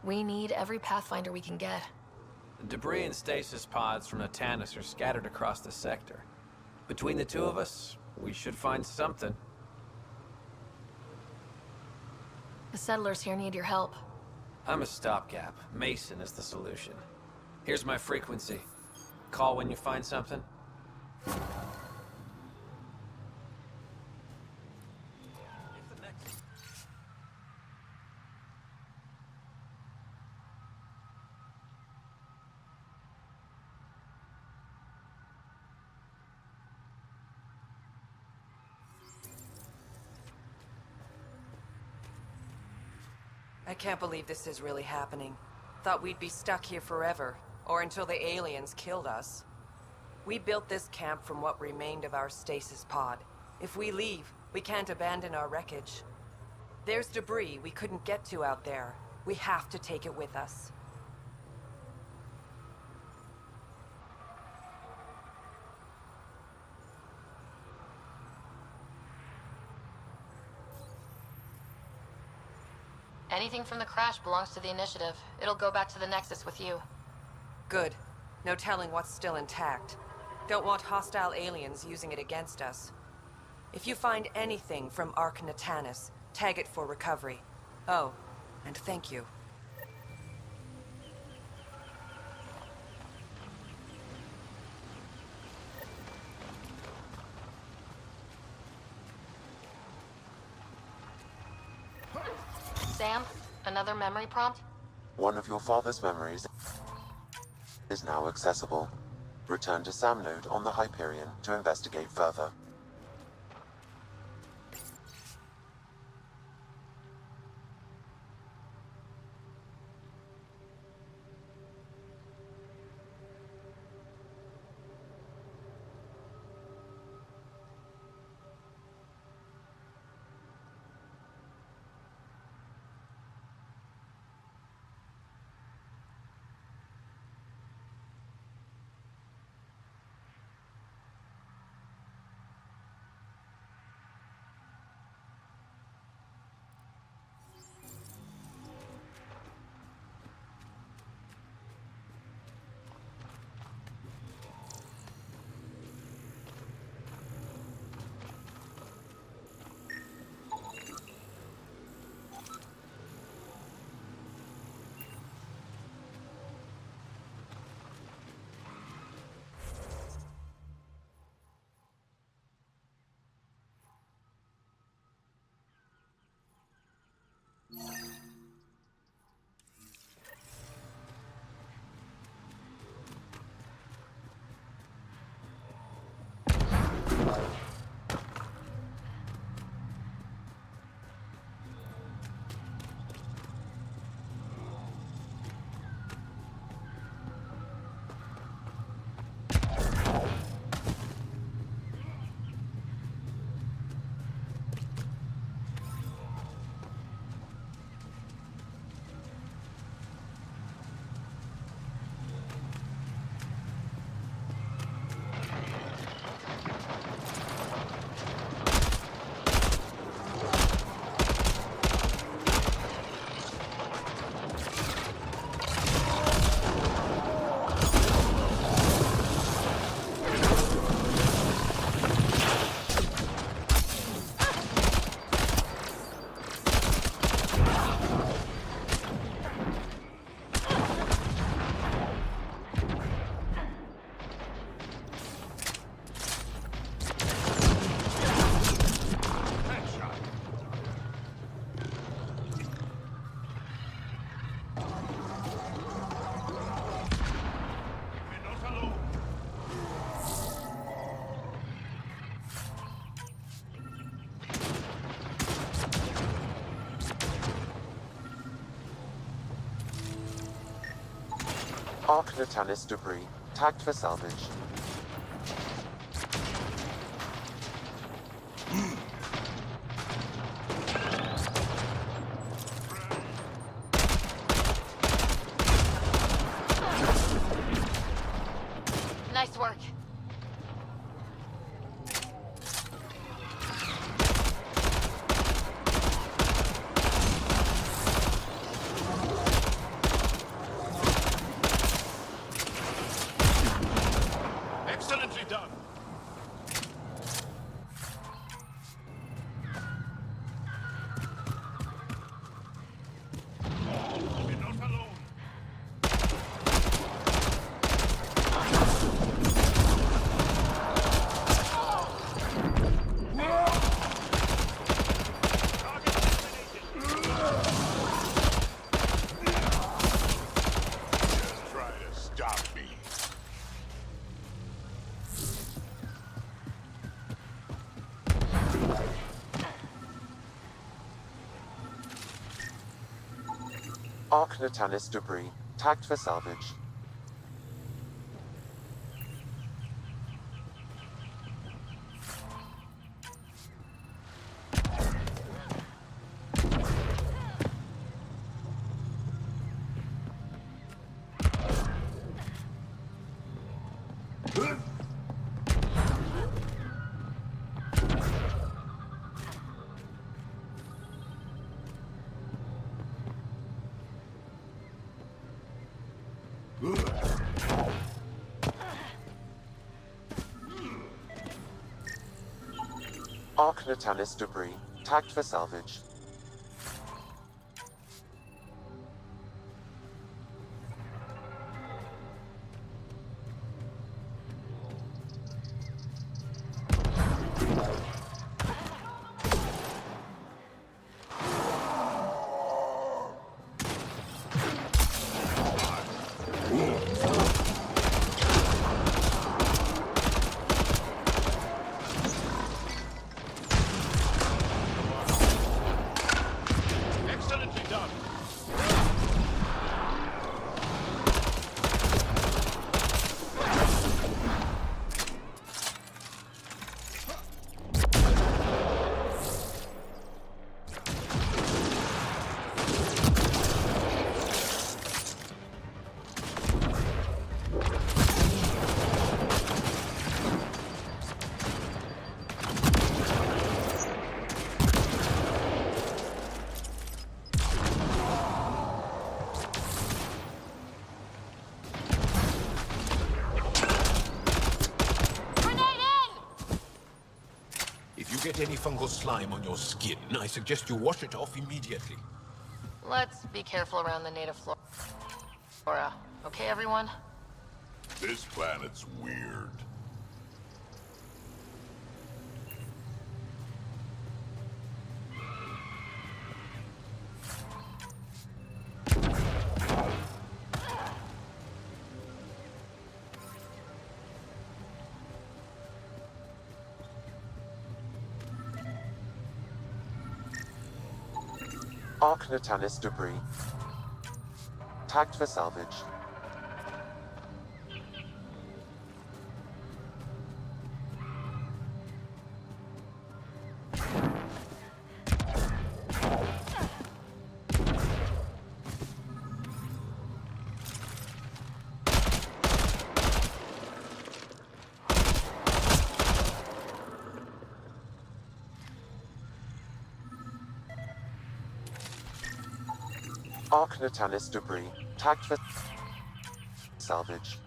We need every Pathfinder we can get. The debris and stasis pods from Natanus are scattered across the sector. Between the two of us, we should find something. The settlers here need your help. I'm a stopgap. Mason is the solution. Here's my frequency. Call when you find something. I can't believe this is really happening. Thought we'd be stuck here forever, or until the aliens killed us. We built this camp from what remained of our stasis pod. If we leave, we can't abandon our wreckage. There's debris we couldn't get to out there. We have to take it with us. Anything from the crash belongs to the Initiative. It'll go back to the Nexus with you. Good. No telling what's still intact. Don't want hostile aliens using it against us. If you find anything from Ark Natanus, tag it for recovery. Oh, and thank you. Sam, another memory prompt? One of your father's memories is now accessible. Return to Sam node on the Hyperion to investigate further. Ark Natanus debris, tagged for salvage. Nice work. Arc Natalis debris. Tagged for salvage. Arc Natalis debris. Tagged for salvage. Excellently done. If you get any fungal slime on your skin, I suggest you wash it off immediately. Let's be careful around the native flora. Okay, everyone? This planet's weird. Arc Natalis debris. Tagged for salvage. Arc Natalis debris. Tagged for salvage.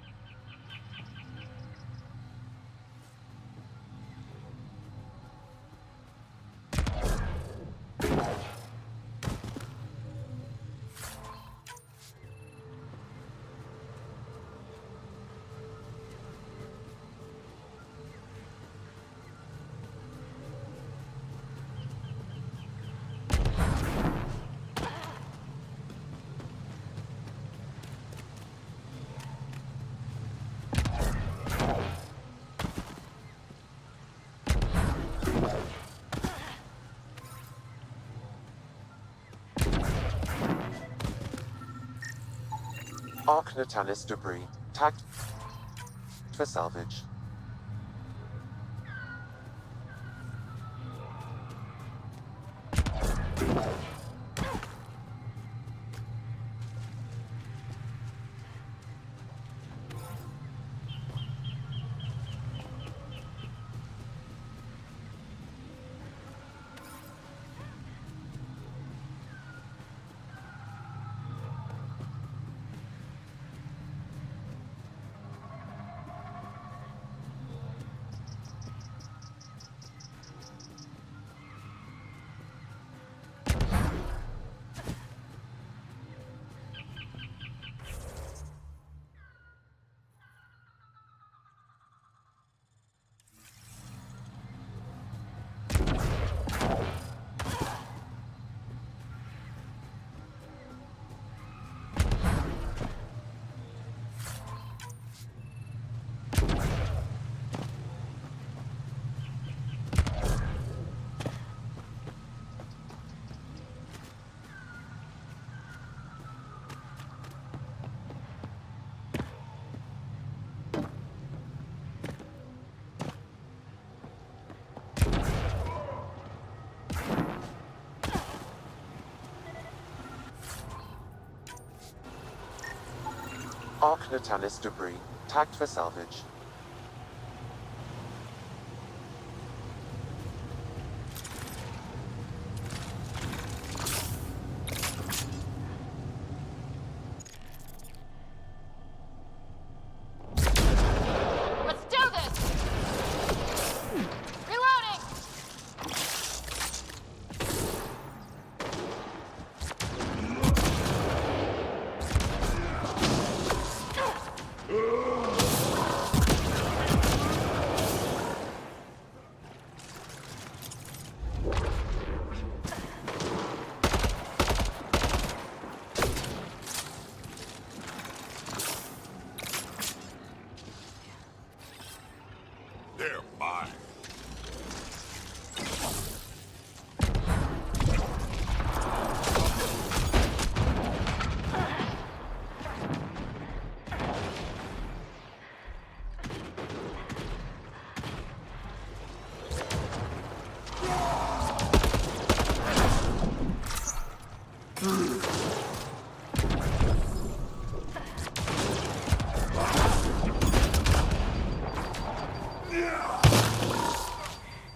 Arc Natalis debris. Tagged for salvage. Arc Natalis debris, tagged for salvage. Let's do this! Reloading! They're mine.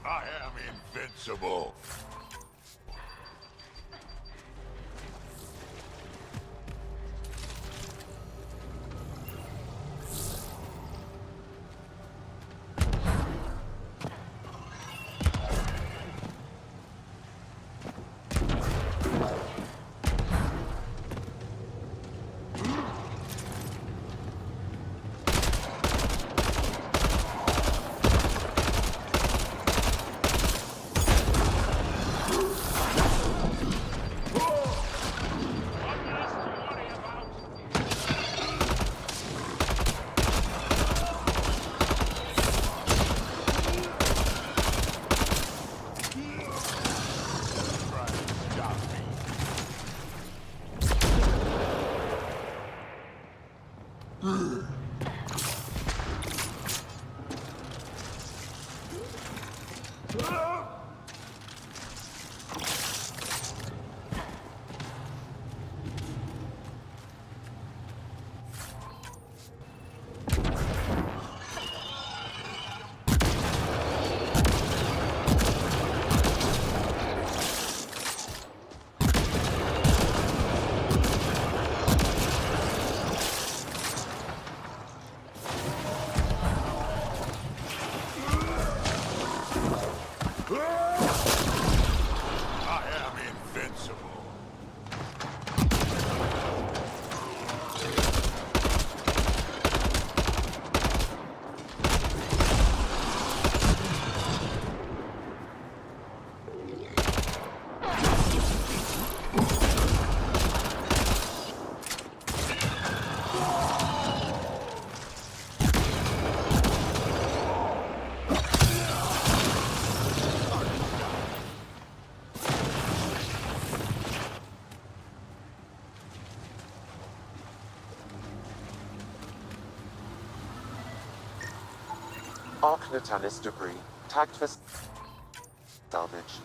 I am invincible. I am invincible. Arc Natalis debris, tagged for salvage.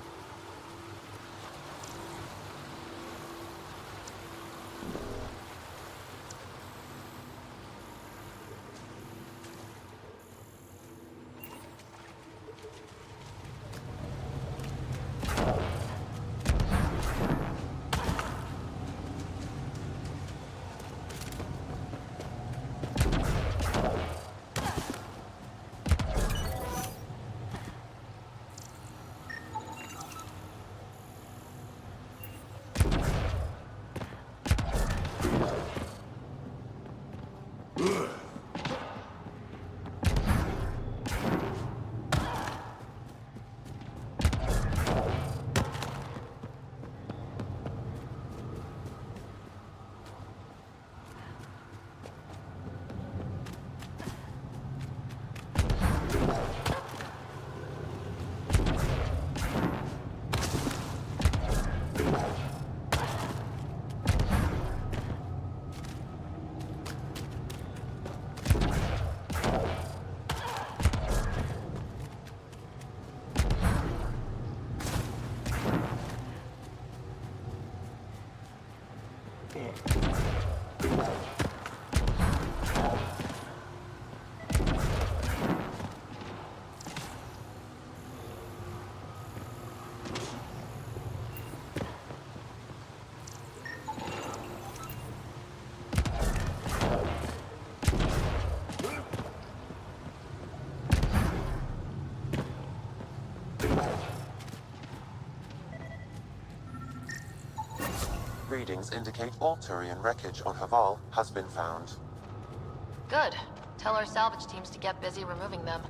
Readings indicate all Turian wreckage on Haval has been found. Good. Tell our salvage teams to get busy removing them.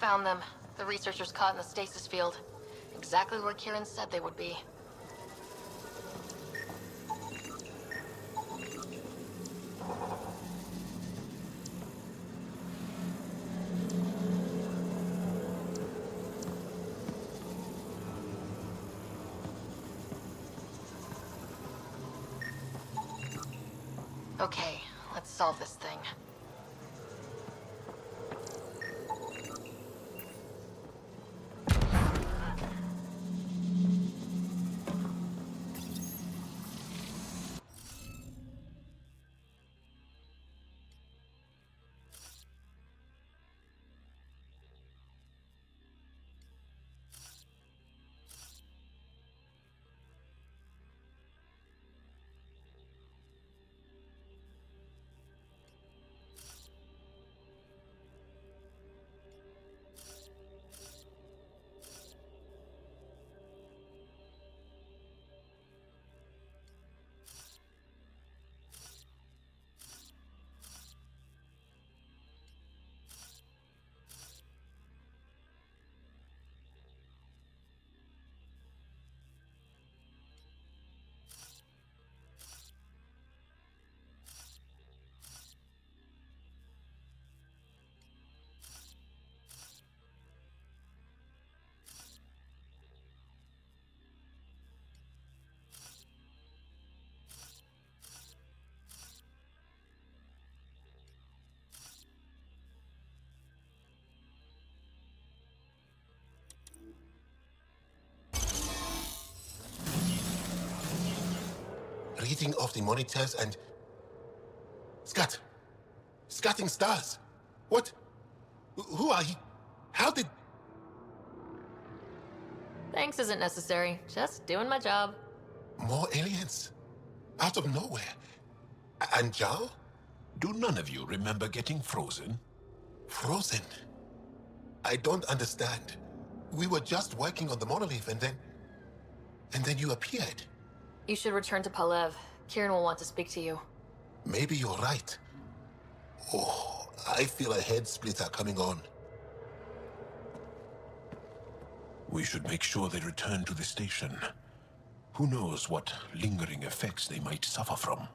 Found them. The researchers caught in the stasis field. Exactly where Kieran said they would be. Okay, let's solve this thing. reading off the monitors and... Scatting stars. What? Who are you? How did... Thanks isn't necessary. Just doing my job. More aliens? Out of nowhere? And Zhao? Do none of you remember getting frozen? Frozen? I don't understand. We were just working on the monolith and then you appeared. You should return to Palev. Kieran will want to speak to you. Maybe you're right. Oh, I feel a head splitter coming on. We should make sure they return to the station. Who knows what lingering effects they might suffer from.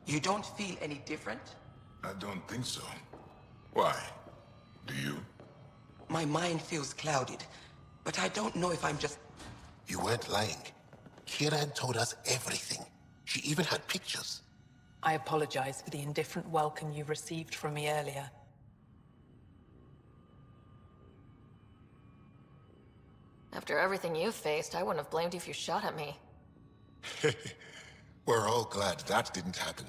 You don't feel any different? I don't think so. Why? Do you? My mind feels clouded, but I don't know if I'm just... You weren't lying. Kieran told us everything. She even had pictures. I apologize for the indifferent welcome you received from me earlier. After everything you've faced, I wouldn't have blamed you if you shot at me. We're all glad that didn't happen.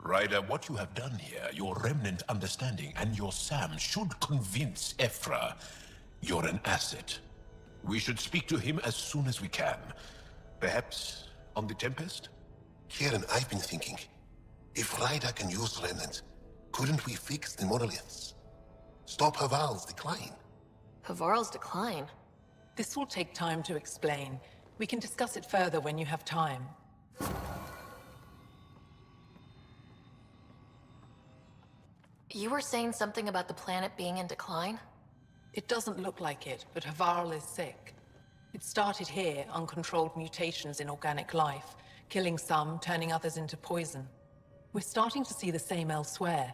Ryder, what you have done here, your remnant understanding and your Sam should convince Ephra you're an asset. We should speak to him as soon as we can. Perhaps on the Tempest? Kieran, I've been thinking. If Ryder can use remnant, couldn't we fix the monoliths? Stop Haval's decline? Havarl's decline? This will take time to explain. We can discuss it further when you have time. You were saying something about the planet being in decline? It doesn't look like it, but Havarl is sick. It started here, uncontrolled mutations in organic life, killing some, turning others into poison. We're starting to see the same elsewhere.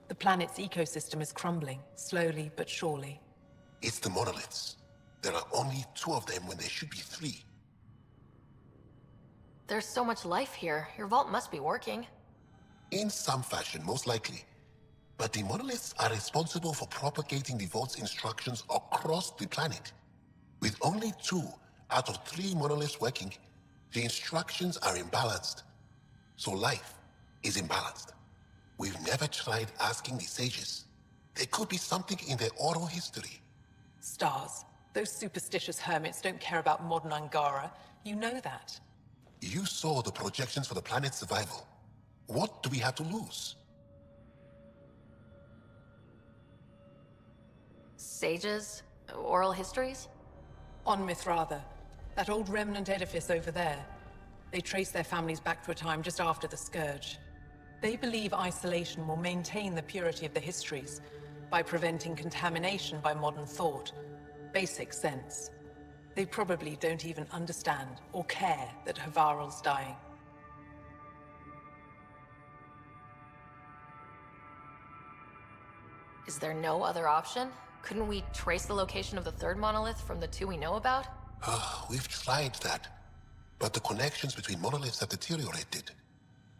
The planet's ecosystem is crumbling, slowly but surely. It's the monoliths. There are only 2 of them when there should be 3. There's so much life here. Your vault must be working. In some fashion, most likely. But the monoliths are responsible for propagating the vault's instructions across the planet. With only 2 out of 3 monoliths working, the instructions are imbalanced. So life is imbalanced. We've never tried asking the sages. There could be something in their oral history. Stars. Those superstitious hermits don't care about modern Angara. You know that. You saw the projections for the planet's survival. What do we have to lose? Sages? Oral histories? On Mithratha. That old remnant edifice over there. They trace their families back to a time just after the Scourge. They believe isolation will maintain the purity of the histories by preventing contamination by modern thought. Basic sense. They probably don't even understand or care that Havarl's dying. Is there no other option? Couldn't we trace the location of the 3rd monolith from the 2 we know about? We've tried that. But the connections between monoliths have deteriorated.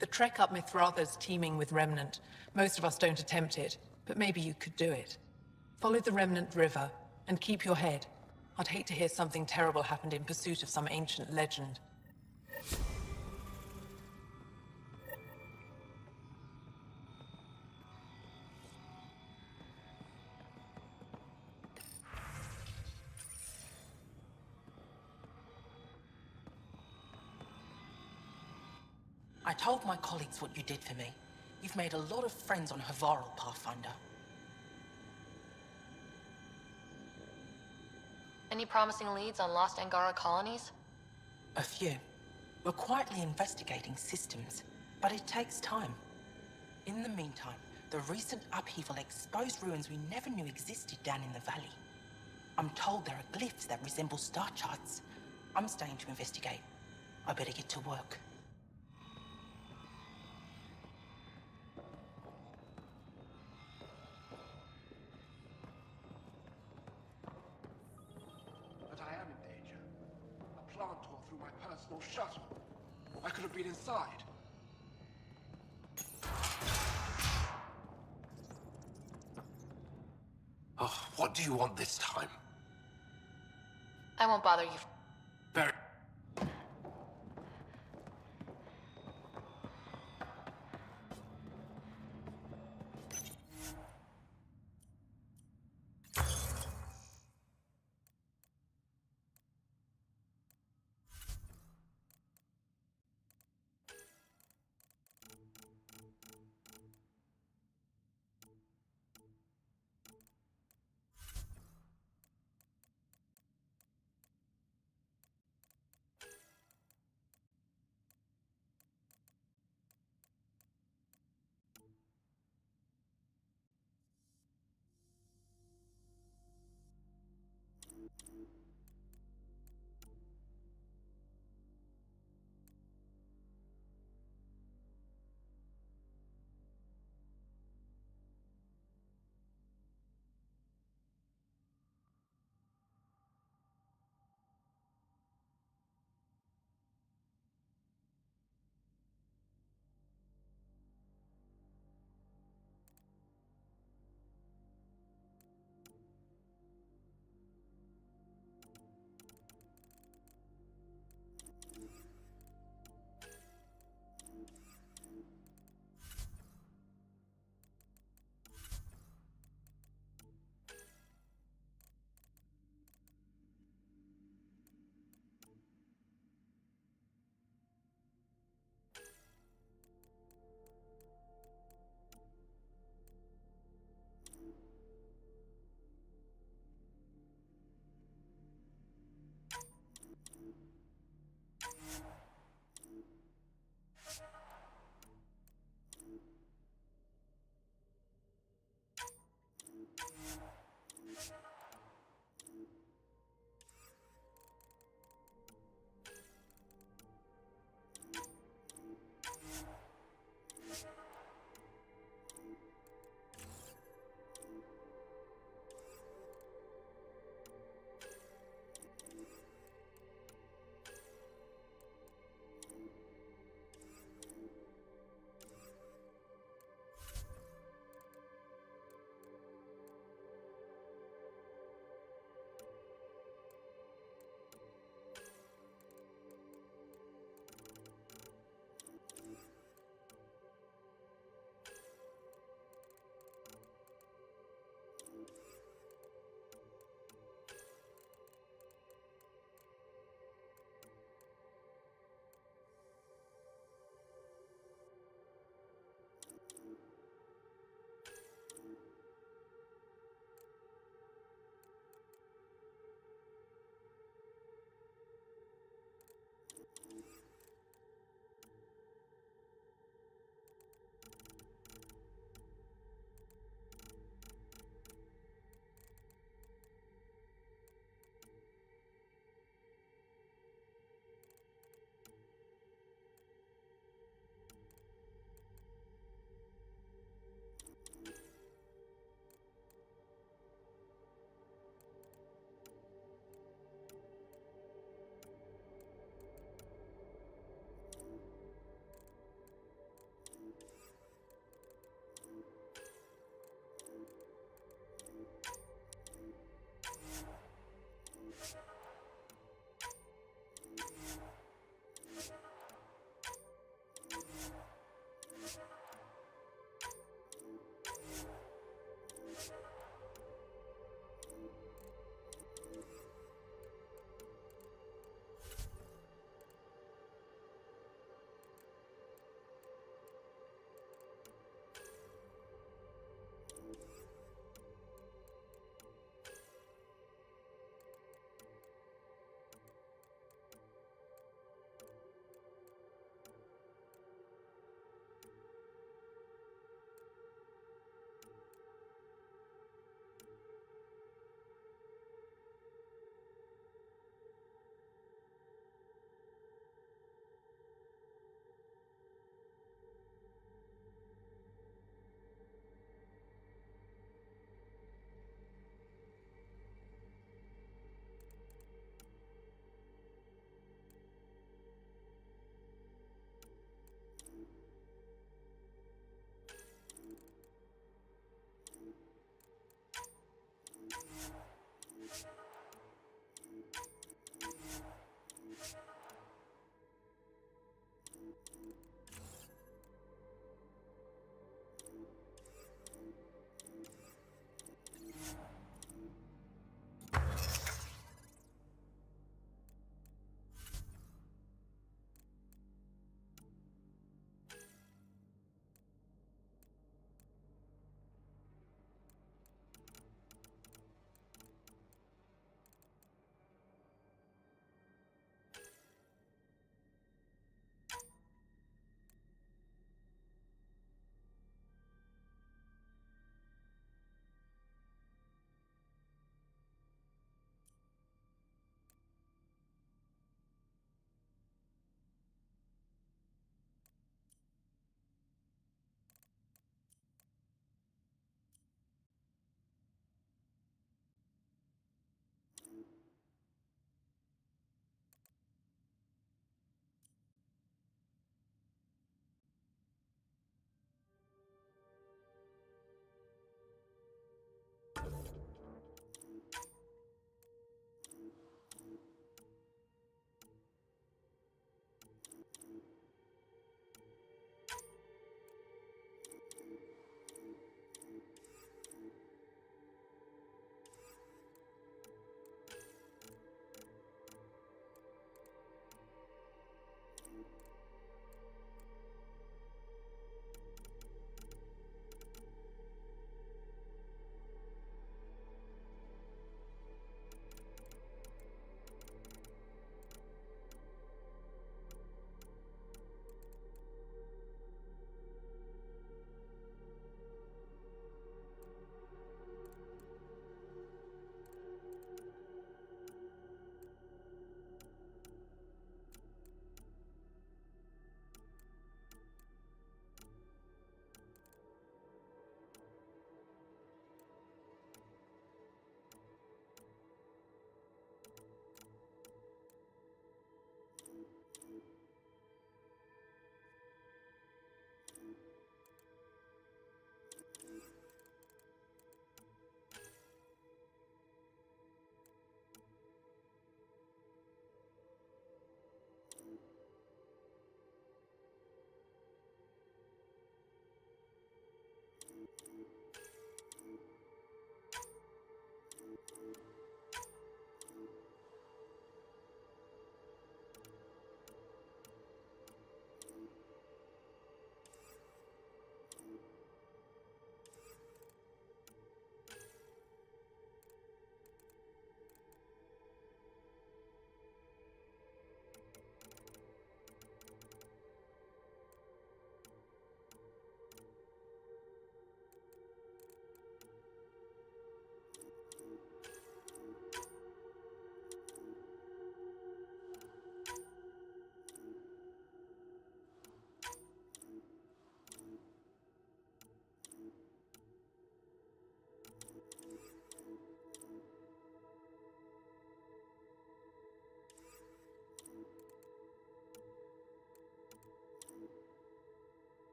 The trek up Mithratha's teeming with Remnant. Most of us don't attempt it, but maybe you could do it. Follow the Remnant River, and keep your head. I'd hate to hear something terrible happened in pursuit of some ancient legend. I told my colleagues what you did for me. You've made a lot of friends on Havarl, Pathfinder. Any promising leads on lost Angara colonies? A few. We're quietly investigating systems, but it takes time. In the meantime, The recent upheaval exposed ruins we never knew existed down in the valley. I'm told there are glyphs that resemble star charts. I'm staying to investigate. I better get to work. But I am in danger. A plant tore through my personal shuttle. I could have been inside. Oh, what do you want this time? I won't bother you. Very...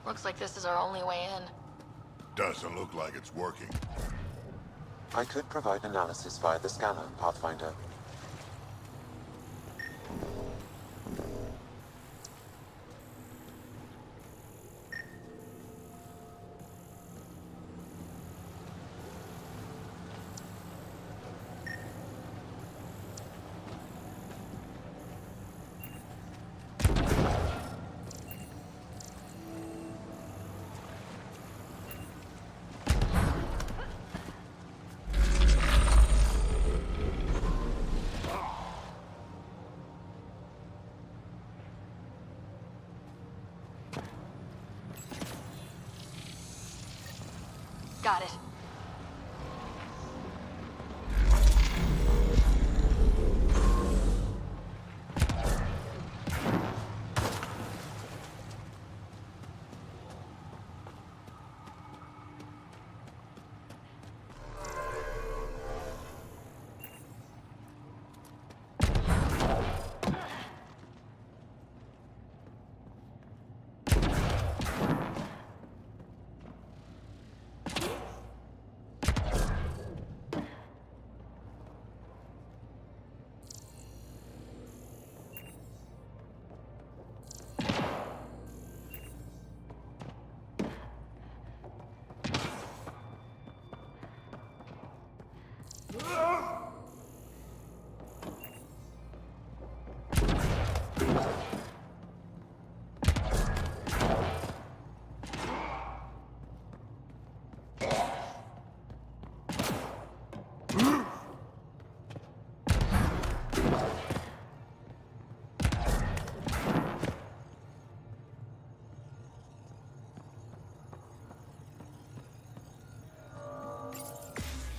Looks like this is our only way in. Doesn't look like it's working. I could provide analysis via the scanner, Pathfinder. Got it.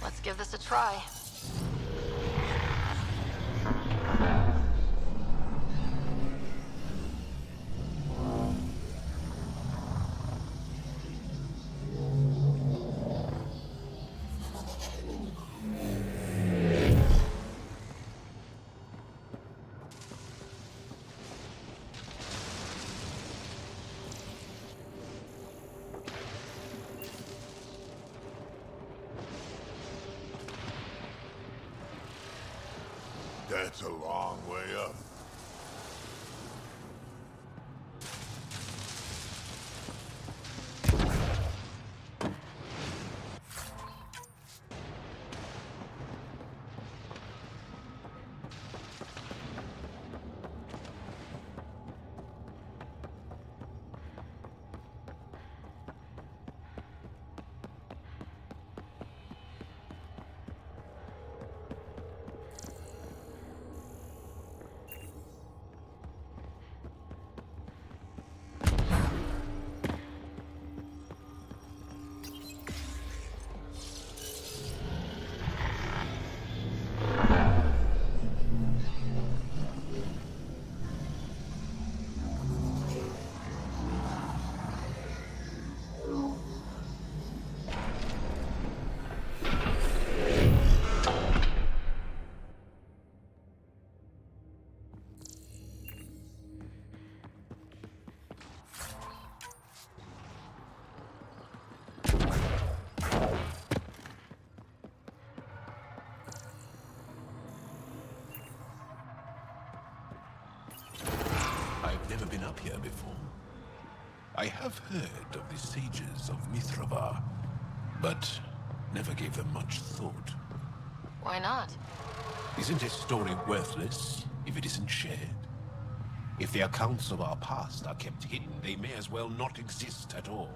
Let's give this a try. That's a long way up. I've never been up here before. I have heard of the sages of Mithrava, but never gave them much thought. Why not? Isn't a story worthless if it isn't shared? If the accounts of our past are kept hidden, they may as well not exist at all.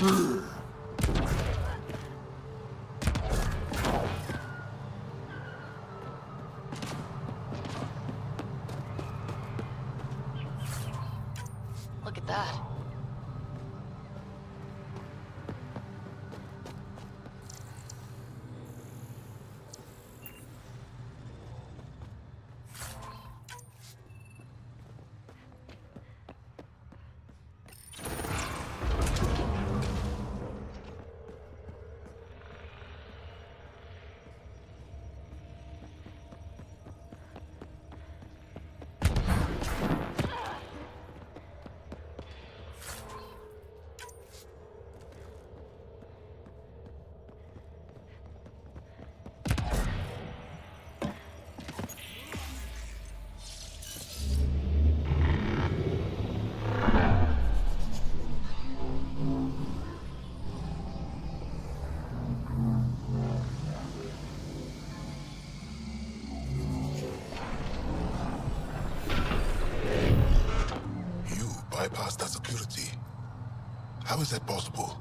Look at that. Bypass that security. How is that possible?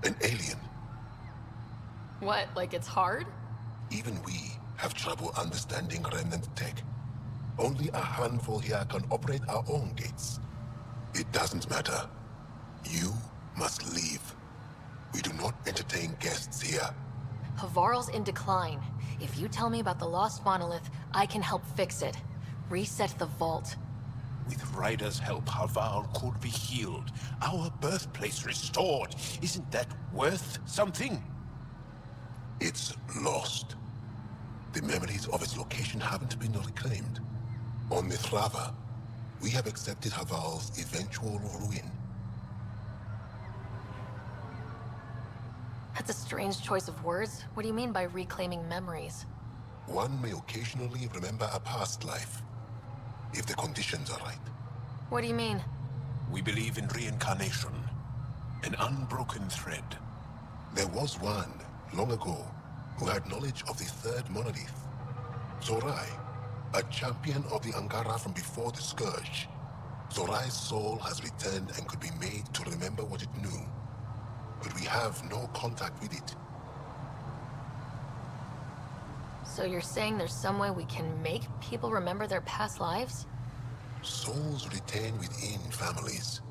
An alien? What, like it's hard? Even we have trouble understanding remnant tech. Only a handful here can operate our own gates. It doesn't matter. You must leave. We do not entertain guests here. Havarl's in decline. If you tell me about the lost monolith, I can help fix it. Reset the vault. With Ryder's help, Havarl could be healed. Our birthplace restored. Isn't that worth something? It's lost. The memories of its location haven't been reclaimed. On Mithrava, we have accepted Havarl's eventual ruin. That's a strange choice of words. What do you mean by reclaiming memories? One may occasionally remember a past life, if the conditions are right. What do you mean? We believe in reincarnation, an unbroken thread. There was one, long ago, who had knowledge of the third monolith. Zorai, a champion of the Angara from before the Scourge. Zorai's soul has returned and could be made to remember what it knew. But we have no contact with it. So you're saying there's some way we can make people remember their past lives? Souls retain within families.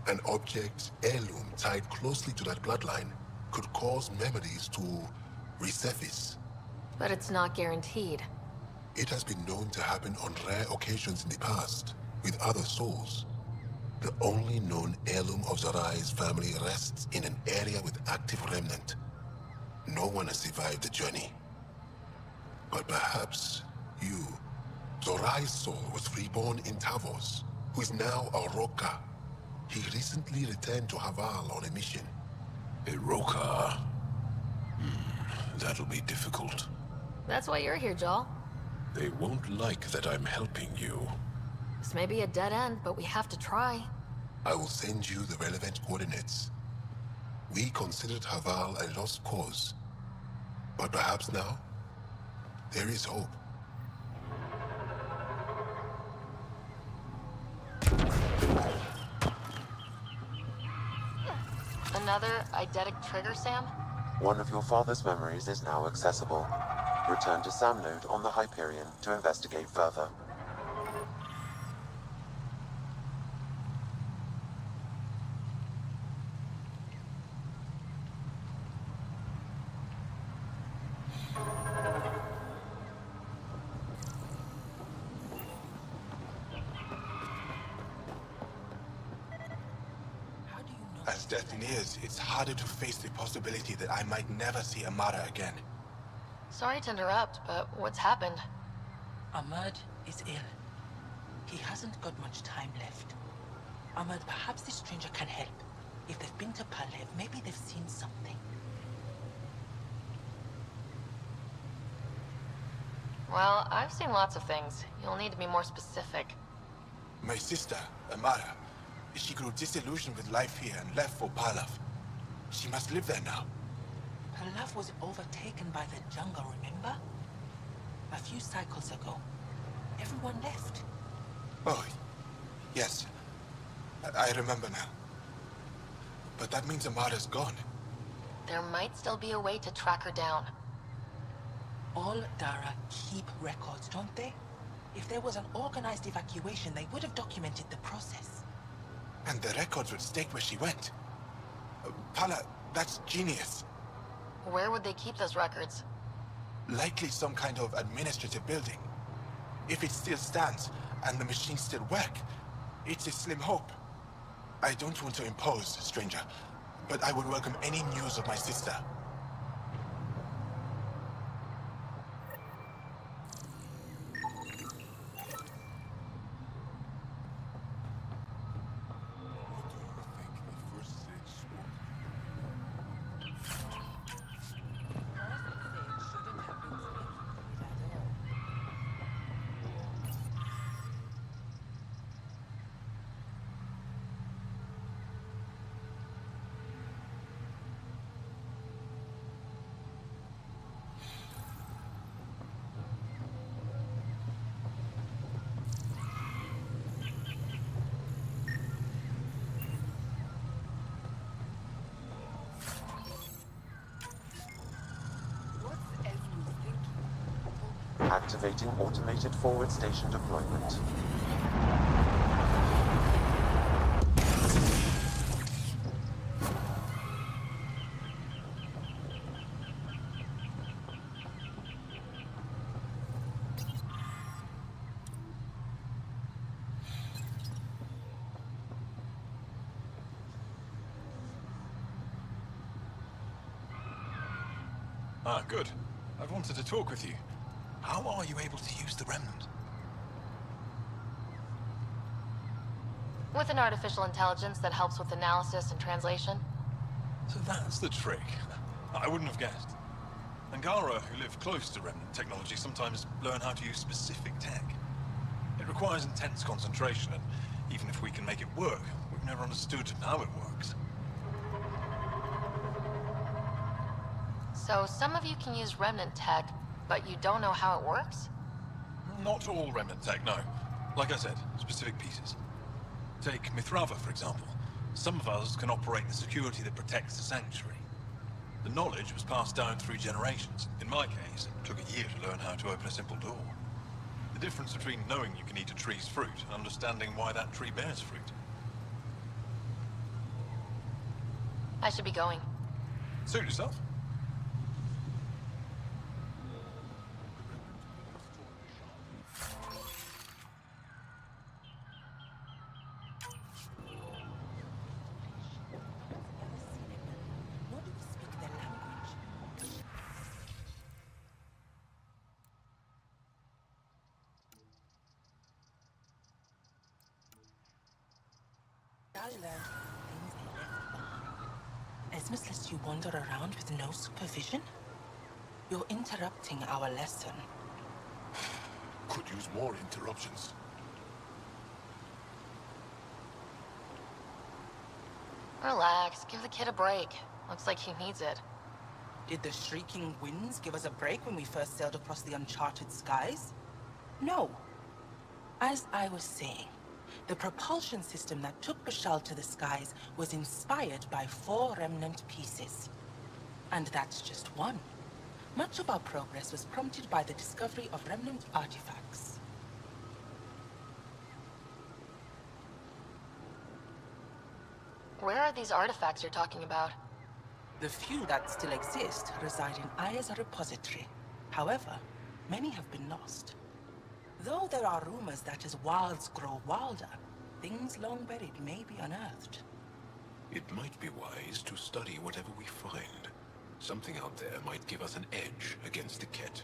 An object, heirloom, tied closely to that bloodline could cause memories to resurface. But it's not guaranteed. It has been known to happen on rare occasions in the past, with other souls. The only known heirloom of Zorai's family rests in an area with active remnant. No one has survived the journey. But perhaps you. Zorai's soul was reborn in Tavos, who is now a Roka. He recently returned to Havarl on a mission. A Roka? That'll be difficult. That's why you're here, Jal. They won't like that I'm helping you. This may be a dead end, but we have to try. I will send you the relevant coordinates. We considered Havarl a lost cause. But perhaps now, there is hope. Another eidetic trigger, Sam? One of your father's memories is now accessible. Return to Sam Node on the Hyperion to investigate further. As death nears, it's harder to face the possibility that I might never see Amara again. Sorry to interrupt, but what's happened? Ahmad is ill. He hasn't got much time left. Ahmad, perhaps this stranger can help. If they've been to Palev, maybe they've seen something. Well, I've seen lots of things. You'll need to be more specific. My sister, Amara, she grew disillusioned with life here and left for Palav. She must live there now. Palev was overtaken by the jungle, remember? A few cycles ago. Everyone left. Oh, yes. I remember now. But that means Amada's gone. There might still be a way to track her down. All Dara keep records, don't they? If there was an organized evacuation, they would have documented the process. And the records would state where she went. Pala, that's genius. Where would they keep those records? Likely some kind of administrative building. If it still stands, and the machines still work, it's a slim hope. I don't want to impose, stranger, but I would welcome any news of my sister. Activating automated forward station deployment. Ah, good. I've wanted to talk with you. How are you able to use the Remnant? With an artificial intelligence that helps with analysis and translation. So that's the trick. I wouldn't have guessed. Angara, who live close to Remnant technology, sometimes learn how to use specific tech. It requires intense concentration, and even if we can make it work, we've never understood how it works. So some of you can use Remnant tech, but you don't know how it works? Not all Remnant tech, no. Like I said, specific pieces. Take Mithrava, for example. Some of us can operate the security that protects the Sanctuary. The knowledge was passed down through generations. In my case, it took a year to learn how to open a simple door. The difference between knowing you can eat a tree's fruit and understanding why that tree bears fruit. I should be going. Suit yourself. Esmus lets you wander around with no supervision? You're interrupting our lesson. Could use more interruptions. Relax, give the kid a break. Looks like he needs it. Did the shrieking winds give us a break when we first sailed across the uncharted skies? No. As I was saying, the propulsion system that took Bashal to the skies was inspired by 4 Remnant pieces. And that's just one. Much of our progress was prompted by the discovery of Remnant artifacts. Where are these artifacts you're talking about? The few that still exist reside in Aya's repository. However, many have been lost. Though there are rumors that as wilds grow wilder, things long buried may be unearthed. It might be wise to study whatever we find. Something out there might give us an edge against the Ket.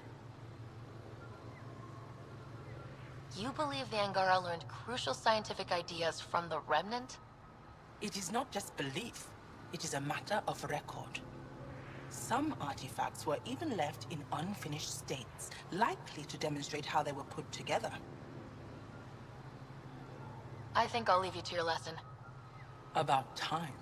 You believe the Angara learned crucial scientific ideas from the Remnant? It is not just belief. It is a matter of record. Some artifacts were even left in unfinished states, likely to demonstrate how they were put together. I think I'll leave you to your lesson. About time.